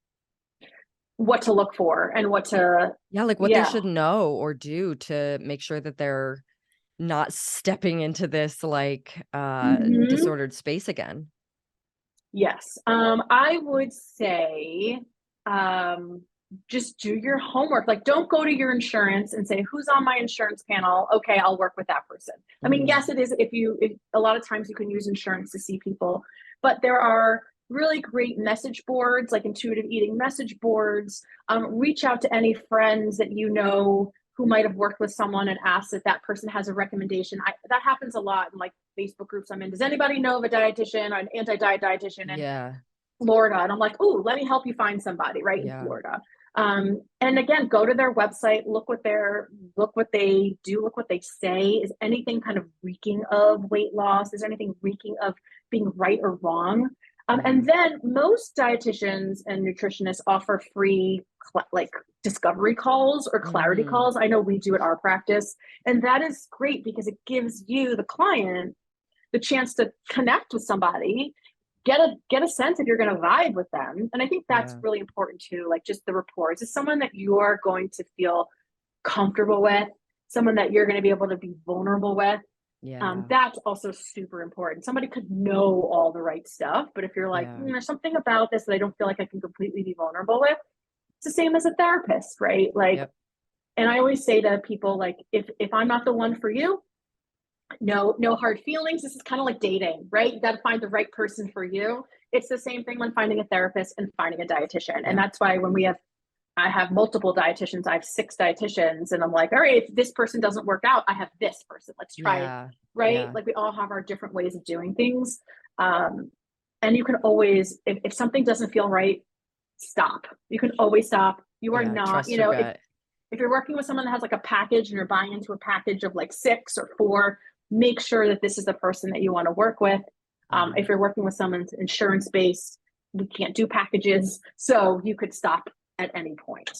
What to look for and what to, Yeah, like what they yeah. should know or do to make sure that they're not stepping into this like Mm-hmm. disordered space again. Yes. I would say um, just do your homework. Like, don't go to your insurance and say, who's on my insurance panel? Okay, I'll work with that person. I mean, Mhm. yes, it is. If a lot of times you can use insurance to see people, but there are really great message boards, like intuitive eating message boards. Reach out to any friends that you know who might have worked with someone and ask if that person has a recommendation. That happens a lot in like Facebook groups I'm in. Does anybody know of a dietitian or an anti-diet dietitian in Yeah. Florida? And I'm like, oh, let me help you find somebody right in Yeah. Florida. And again, go to their website, look what they do, look what they say. Is anything kind of reeking of weight loss? Is there anything reeking of being right or wrong? Yeah. And then most dietitians and nutritionists offer free like discovery calls or clarity Mhm. calls. I know we do at our practice, and that is great because it gives you, the client, the chance to connect with somebody, get a sense if you're going to vibe with them. And I think that's Yeah. really important too, like just the rapport. Is this someone that you are going to feel comfortable with, someone that you're going to be able to be vulnerable with? Yeah. That's also super important. Somebody could know all the right stuff, but if you're like, Yeah. there's something about this that I don't feel like I can completely be vulnerable with, it's the same as a therapist, right? Like, Yep. and I always say to people, like, if I'm not the one for you, no hard feelings. This is kind of like dating, right? You got to find the right person for you. It's the same thing when finding a therapist and finding a dietitian. And Yep. that's why when I have multiple dietitians, I have 6 dietitians, and I'm like, all right, if this person doesn't work out, I have this person. Let's try it, Yeah. right? Yeah. Like we all have our different ways of doing things. Um, and you can always, if something doesn't feel right, stop. You can always stop. You are Yeah. not, Trust your gut. if you're working with someone that has like a package and you're buying into a package of like 6 or 4, make sure that this is the person that you want to work with. Yeah. If you're working with someone's insurance based, we can't do packages, so you could stop at any point.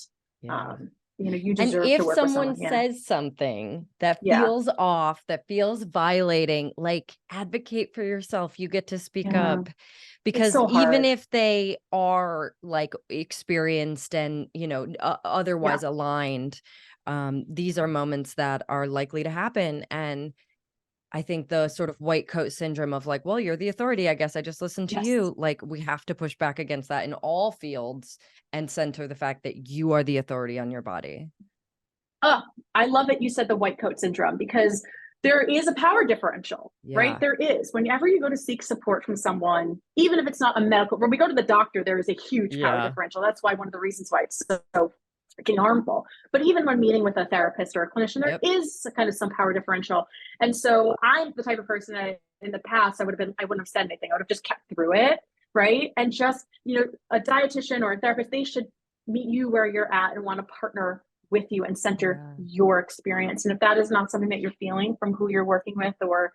Yeah. Um, you And deserve to if work with someone someone. Yeah, says something that yeah, feels off, that feels violating, like advocate for yourself. You get to speak yeah. up It's because so even hard. if they are like experienced and, Yeah. otherwise aligned, these are moments that are likely to happen. And I think the sort of white coat syndrome of like, well, you're the authority. I guess I just listen to Yes. you. Like, we have to push back against that in all fields and center the fact that you are the authority on your body. Oh, I love it. You said the white coat syndrome because there is a power differential, right? Yeah. There is. Whenever you go to seek support from someone, even if it's not a medical, when we go to the doctor, there is a huge power Yeah. differential. That's why one of the reasons why it's so freaking harmful. But even when meeting with a therapist or a clinician, there Yep. is kind of some power differential. And so I'm the type of person that in the past, I wouldn't have said anything. I would have just kept through it, right? And just, a dietitian or a therapist, they should meet you where you're at and want to partner with you and center Yeah. your experience. And if that is not something that you're feeling from who you're working with, or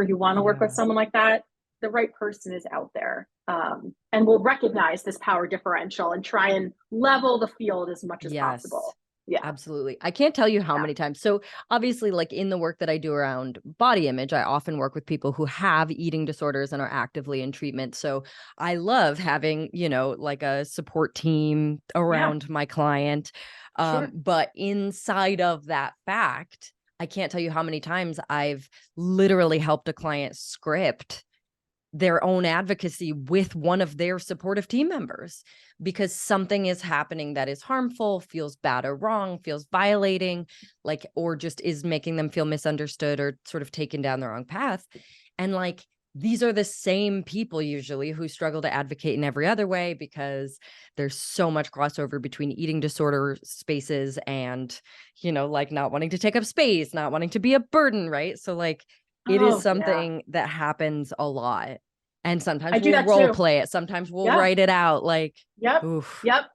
you want to work with Yeah. someone like that, the right person is out there, and will recognize this power differential and try and level the field as much as Yes. possible. Yeah. Absolutely. I can't tell you how Yeah. many times. So obviously, like in the work that I do around body image, I often work with people who have eating disorders and are actively in treatment. So I love having, like a support team Yeah. around my client. Sure. But inside of that fact, I can't tell you how many times I've literally helped a client script their own advocacy with one of their supportive team members because something is happening that is harmful, feels bad or wrong, feels violating, like, or just is making them feel misunderstood or sort of taken down the wrong path. And like, these are the same people usually who struggle to advocate in every other way because there's so much crossover between eating disorder spaces and, like not wanting to take up space, not wanting to be a burden, right? So like, it is Oh yeah. something that happens a lot. And I sometimes do we'll that role too. play it. Sometimes we'll Yeah. write it out like, Yep. oof. Yep.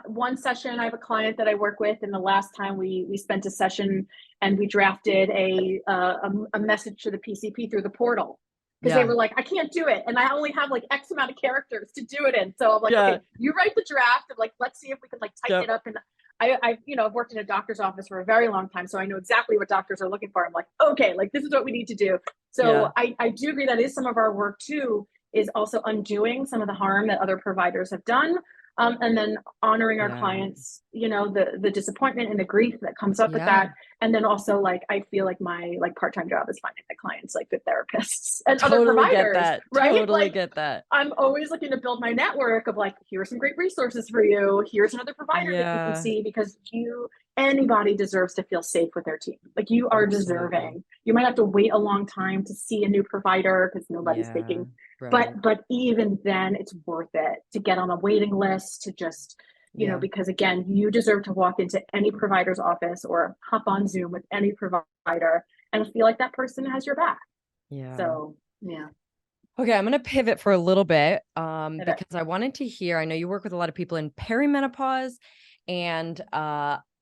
One session, I have a client that I work with, and the last time we spent a session and we drafted a message to the PCP through the portal because they Yeah. were like, I can't do it, and I only have like X amount of characters to do it in. So I'm like, Yeah. okay, you write the draft, and like, let's see if we can like tighten Yep. it up. And I've worked in a doctor's office for a very long time, so I know exactly what doctors are looking for. I'm like, okay, like this is what we need to do. So Yeah. I do agree that is some of our work too, is also undoing some of the harm that other providers have done, and then honoring our Yeah. clients, the disappointment and the grief that comes up with Yeah. that. And then also like I feel like my like part-time job is finding the clients like good therapists and other Totally get providers, that. right? Totally Like get that. I'm always looking to build my network of like, here's some great resources for you. Here's another provider that you can Yeah. see because anybody deserves to feel safe with their team. Like you are Absolutely. deserving. You might have to wait a long time to see a new provider because nobody's Yeah. taking, Right. but even then it's worth it to get on a waiting list to just, Yeah. because again, you deserve to walk into any provider's office or hop on Zoom with any provider and feel like that person has your back. Yeah. So yeah. Okay, I'm going to pivot for a little bit Pivot. because I wanted to hear, I know you work with a lot of people in perimenopause, and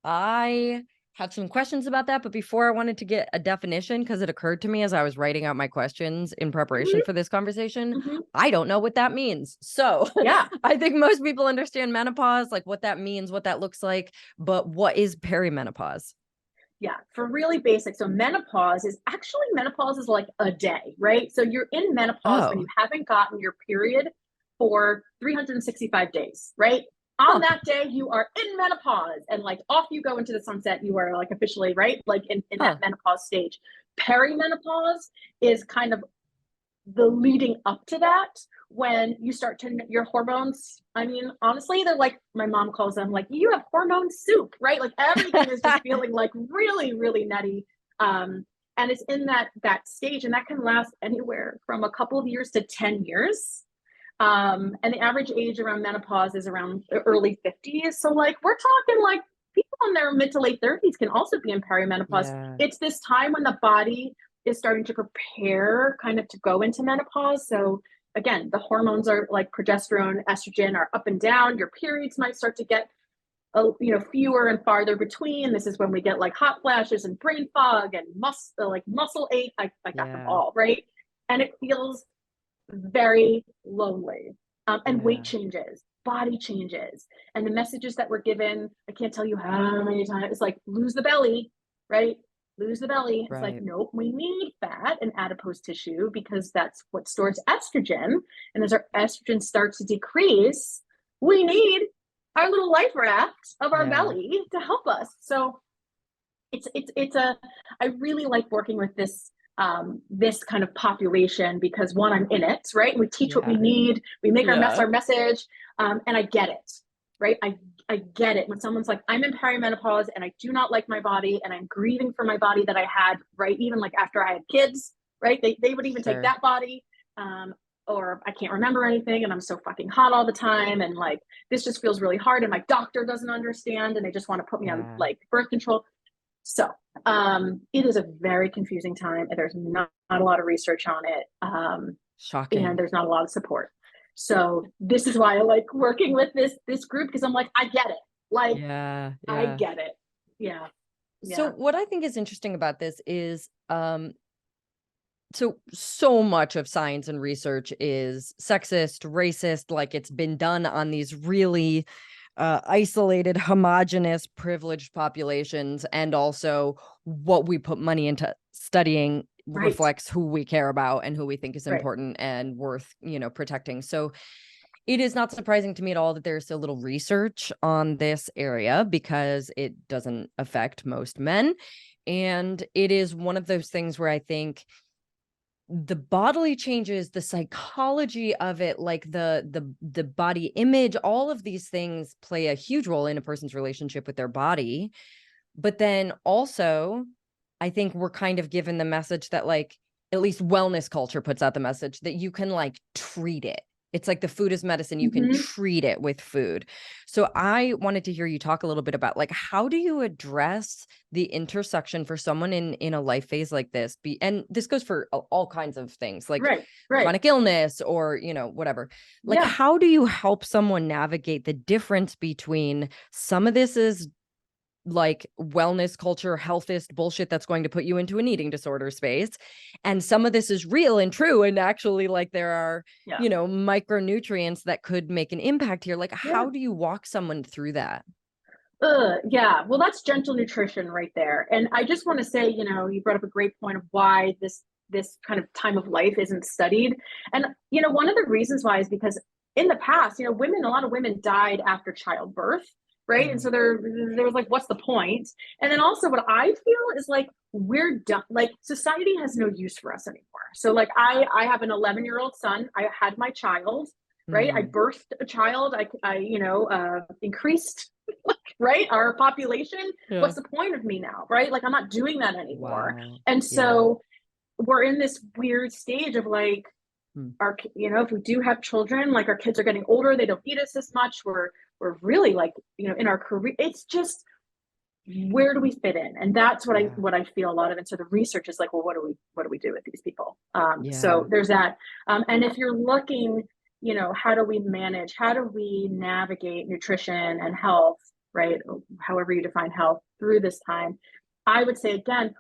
I had some questions about that. But before, I wanted to get a definition because it occurred to me as I was writing out my questions in preparation for this conversation. Mm-hmm. I don't know what that means. So Yeah. I think most people understand menopause, like what that means, what that looks like. But what is perimenopause? Yeah, for really basic. So menopause is like a day, right? So you're in menopause when you Oh, haven't gotten your period for 365 days, right? On huh. that day, you are in menopause and like off you go into the sunset. You are like officially, right? Like in that Huh. menopause stage. Perimenopause is kind of the leading up to that when you start to your hormones. I mean, honestly, they're like my mom calls them like you have hormone soup, right? Like everything is just feeling like really, really nutty. And it's in that stage, and that can last anywhere from a couple of years to 10 years. And the average age around menopause is around the early 50s. So like we're talking like people in their mid to late 30s can also be in perimenopause. Yeah. It's this time when the body is starting to prepare kind of to go into menopause. So again, the hormones are like progesterone, estrogen are up and down. Your periods might start to get fewer and farther between. This is when we get like hot flashes and brain fog and muscle ache. I got them Yeah. all, right? And it feels very lonely. And weight Yeah. changes, body changes, and the messages that we're given, I can't tell you how many times, it's like lose the belly, right? Lose the belly. It's like, Right. nope, we need fat and adipose tissue because that's what stores estrogen. And as our estrogen starts to decrease, we need our little life raft of our Yeah. belly to help us. So it's I really like working with this kind of population because one, I'm in it, right? We teach what we Yeah. need, we make our Yeah. message, and I get it, right? I get it when someone's like, I'm in perimenopause and I do not like my body and I'm grieving for my body that I had, right? Even like after I had kids, right? They would even take Sure. that body. Or I can't remember anything and I'm so fucking hot all the time. And like, this just feels really hard. And my doctor doesn't understand. And they just want to put me on Yeah. like birth control. So it is a very confusing time and there's not a lot of research on it. And Shocking. there's not a lot of support. So this is why I like working with this group, because I'm like, I get it. Like, Yeah. I Yeah. get it. Yeah. So Yeah. what I think is interesting about this is so much of science and research is sexist, racist, like it's been done on these really isolated, homogenous, privileged populations, and also what we put money into studying Right. reflects who we care about and who we think is Right. important and worth, protecting. So it is not surprising to me at all that there's so little research on this area because it doesn't affect most men. And it is one of those things where I think the bodily changes, the psychology of it, like the body image, all of these things play a huge role in a person's relationship with their body. But then also, I think we're kind of given the message that, like, at least wellness culture puts out the message that you can like treat it. It's like the food is medicine. You can Mm-hmm. treat it with food. So I wanted to hear you talk a little bit about, like, how do you address the intersection for someone in a life phase like this? And this goes for all kinds of things, like Right. Right. chronic illness or, whatever. Like, Yeah. how do you help someone navigate the difference between some of this is like wellness culture, healthist bullshit that's going to put you into an eating disorder space, and some of this is real and true, and actually, like, there are, Yeah. micronutrients that could make an impact here. Like, Yeah. how do you walk someone through that? Yeah. Well, that's gentle nutrition right there. And I just want to say, you brought up a great point of why this kind of time of life isn't studied. And one of the reasons why is because in the past, a lot of women died after childbirth, right? And Mm. so there was like, what's the point? And then also what I feel is like we're done. Like society has no use for us anymore. So like I have an 11-year-old son. I had my child, right? I Mm. birthed a child. I increased right? Our population. Yeah. What's the point of me now, right? Like I'm not doing that anymore. Wow. And Yeah. so we're in this weird stage of like Mm. if we do have children, like our kids are getting older, they don't need us as much. We're really like, in our career, it's just where do we fit in? And that's Yeah. what I feel a lot of. And so the research is like, well, what do we do with these people? Yeah. So there's that. And if you're looking, how do we manage, how do we navigate nutrition and health, right? However you define health through this time, I would say again,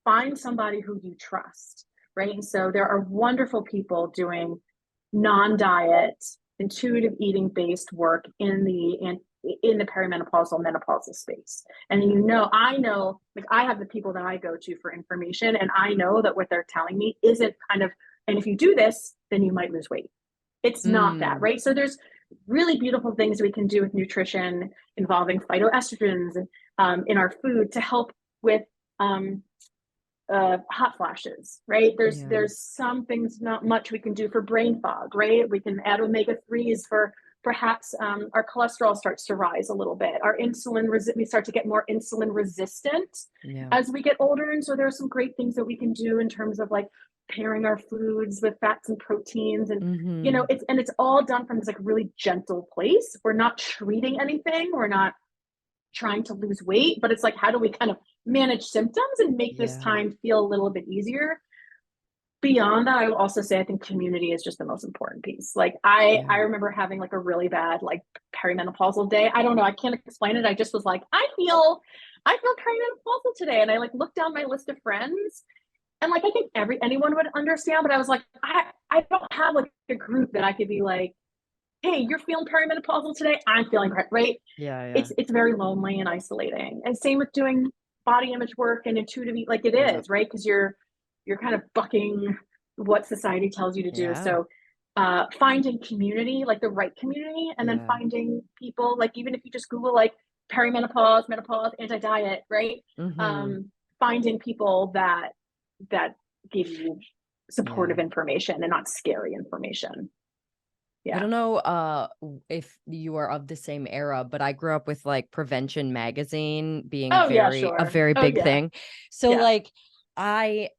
find somebody who you trust, right? And so there are wonderful people doing non-diet, intuitive eating based work in the perimenopausal menopausal space. And I know, like I have the people that I go to for information, and I know that what they're telling me isn't kind of, and if you do this, then you might lose weight. It's not that, Mm. right? So there's really beautiful things we can do with nutrition involving phytoestrogens in our food to help with hot flashes, right? Yeah. There's some things, not much we can do for brain fog, right? We can add omega-3s for perhaps our cholesterol starts to rise a little bit. Our we start to get more insulin resistant Yeah. as we get older. And so there are some great things that we can do in terms of like pairing our foods with fats and proteins. And, Mm-hmm. it's all done from this like really gentle place. We're not treating anything. We're not trying to lose weight, but it's like, how do we kind of manage symptoms and make this Yeah. time feel a little bit easier? Beyond that, I will also say I think community is just the most important piece. Like I Yeah. remember having like a really bad like perimenopausal day. I don't know, I can't explain it. I just was like, I feel perimenopausal today. And I like looked down my list of friends and like I think anyone would understand, but I was like, I don't have like a group that I could be like, hey, you're feeling perimenopausal today. I'm feeling great, right? Yeah. Yeah. It's very lonely and isolating. And same with doing body image work and intuitive, like it Yeah. is, right? Because you're kind of bucking what society tells you to do. Yeah. So finding community, like the right community, and then Yeah. finding people, like even if you just Google like perimenopause, menopause, anti-diet, right? Mm-hmm. Um, Finding people that give you supportive Yeah. information and not scary information. I don't know if you are of the same era, but I grew up with like Prevention Magazine being Oh yeah, a sure. very Oh big yeah. thing. So Yeah. like I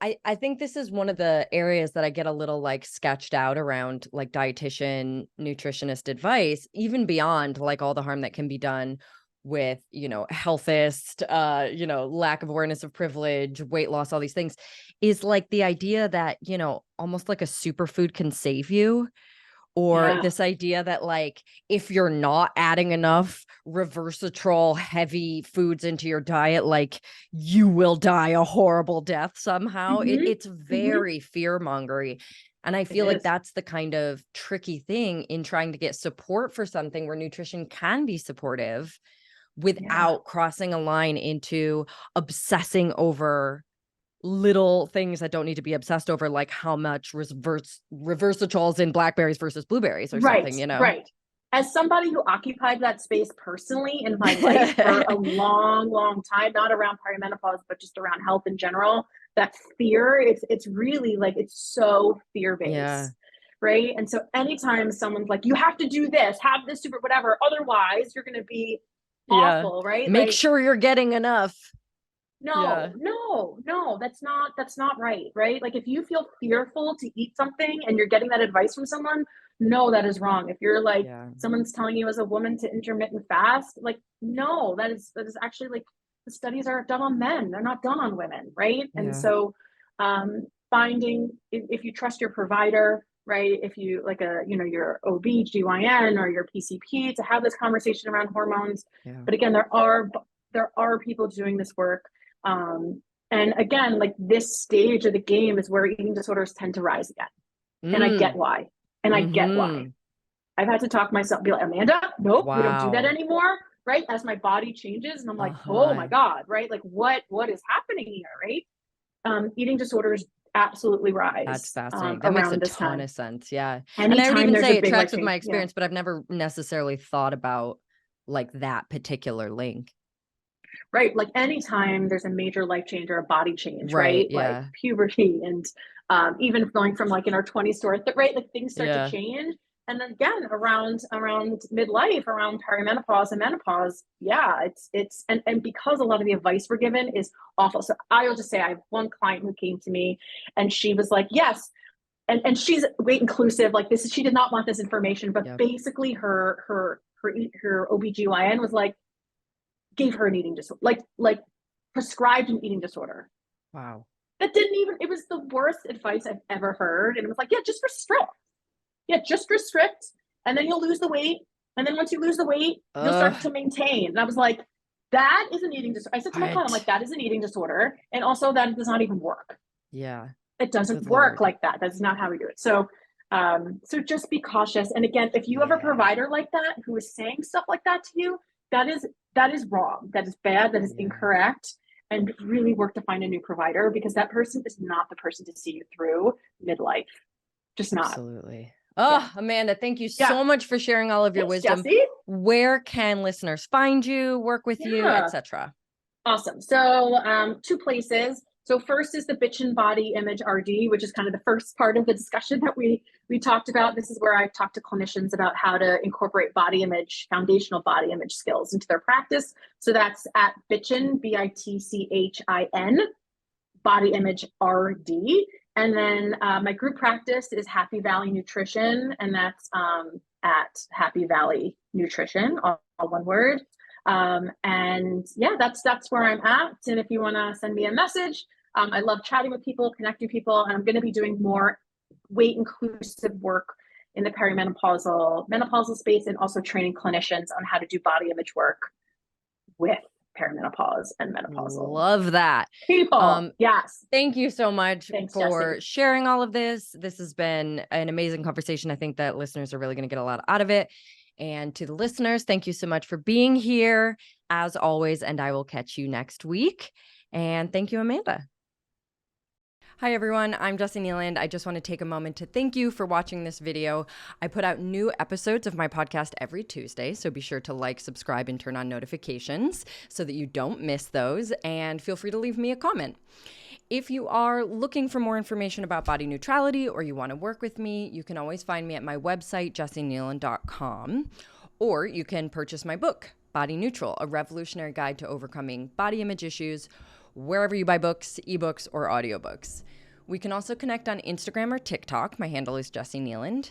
think this is one of the areas that I get a little like sketched out around like dietitian, nutritionist advice, even beyond like all the harm that can be done with, healthist, lack of awareness of privilege, weight loss, all these things, is like the idea that, almost like a superfood can save you, or Yeah. this idea that like if you're not adding enough reversatrol heavy foods into your diet, like you will die a horrible death somehow. Hmm. It's Hmm. very fear mongery, and I It feel like is. that's the kind of tricky thing in trying to get support for something where nutrition can be supportive Yeah. without crossing a line into obsessing over little things that don't need to be obsessed over, like how much reversatrol in blackberries versus blueberries or Right, something, you know? right. As somebody who occupied that space personally in my life for a long, long time, not around perimenopause, but just around health in general, that fear, it's really like it's so Yeah. fear-based, right? And so anytime someone's like, you have to do this, have this super whatever, otherwise you're gonna be Yeah. awful, right? Make Like, sure you're getting enough. no, Yeah. no, no, that's not right, right? Like if you feel fearful to eat something and you're getting that advice from someone, no, that is wrong. If you're like Yeah. someone's telling you as a woman to intermittent fast, like no, that is actually like the studies are done on men, they're not done on women, right? And Yeah. so finding if you trust your provider, right? If you like your OB/GYN or your PCP to have this conversation around hormones. Yeah. But again, there are people doing this work, and again, like this stage of the game is where eating disorders tend to rise again. And I get Mm. why. And I get why. Mm-hmm. I've had to talk myself, be like, Amanda, nope, we don't do that Wow. anymore. Right. As my body changes. And I'm like, oh my Uh-huh. God, right? Like what is happening here? Right. Eating disorders absolutely That's rise fascinating. That makes a around this ton time. of sense. Yeah. And I would Anytime even there's a say it big tracks life with my change. Yeah. experience, but I've never necessarily thought about like that particular link. Right. Like anytime there's a major life change or a body change, Right. right? Like Yeah. puberty and even going from like in our 20s to our right, like things start to Yeah. change. And then again, around midlife, around perimenopause and menopause, yeah, and because a lot of the advice we're given is awful. So I will just say I have one client who came to me and she was like, yes, and she's weight inclusive, like this is she did not want this information, but Yep. basically her OBGYN was like, gave her an eating disorder, like prescribed an eating disorder. Wow. That didn't even, it was the worst advice I've ever heard. And it was like, yeah, just restrict. Yeah, just restrict. And then you'll lose the weight. And then once you lose the weight, you'll start to maintain. And I was like, that is an eating disorder. I said to my client, I'm like, What? that is an eating disorder. And also that does not even work. Yeah. It doesn't Good work Lord. like that. That's not how we do it. So just be cautious. And again, if you have a Yeah. provider like that who is saying stuff like that to you, that is that is wrong. That is bad. That is Yeah. incorrect. And really work to find a new provider because that person is not the person to see you through midlife. Just not. Absolutely. Yeah. Oh, Amanda, thank you Yeah. so much for sharing all of your Thanks, wisdom. Jesse. Where can listeners find you, work with you, Yeah. etc.? Awesome. So two places. So first is the Bitchin' Body Image RD, which is kind of the first part of the discussion that we talked about. This is where I talk to clinicians about how to incorporate body image, foundational body image skills into their practice. So that's at Bitchin, BITCHIN, Body Image RD. And then my group practice is Happy Valley Nutrition, and that's at Happy Valley Nutrition, all one word. And yeah, that's where I'm at. And if you want to send me a message, I love chatting with people, connecting people, and I'm going to be doing more weight inclusive work in the menopausal space, and also training clinicians on how to do body image work with perimenopause and menopausal Love that. people. Yes. Thank you so much Thanks, for Jesse. sharing all of this. This has been an amazing conversation. I think that listeners are really going to get a lot out of it. And to the listeners, thank you so much for being here as always. And I will catch you next week. And thank you, Amanda. Hi everyone, I'm Jesse Nealand. I just want to take a moment to thank you for watching this video. I put out new episodes of my podcast every Tuesday, so be sure to like, subscribe, and turn on notifications so that you don't miss those, and feel free to leave me a comment. If you are looking for more information about body neutrality or you want to work with me, you can always find me at my website, jessienealon.com, or you can purchase my book, Body Neutral, a revolutionary guide to overcoming body image issues, wherever you buy books, ebooks, or audiobooks. We can also connect on Instagram or TikTok. My handle is Jessie Nealand.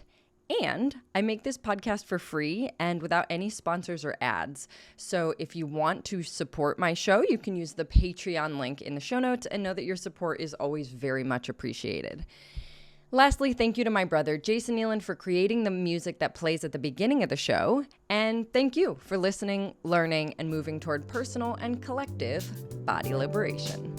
And I make this podcast for free and without any sponsors or ads. So if you want to support my show, you can use the Patreon link in the show notes and know that your support is always very much appreciated. Lastly, thank you to my brother, Jason Nealand, for creating the music that plays at the beginning of the show. And thank you for listening, learning, and moving toward personal and collective body liberation.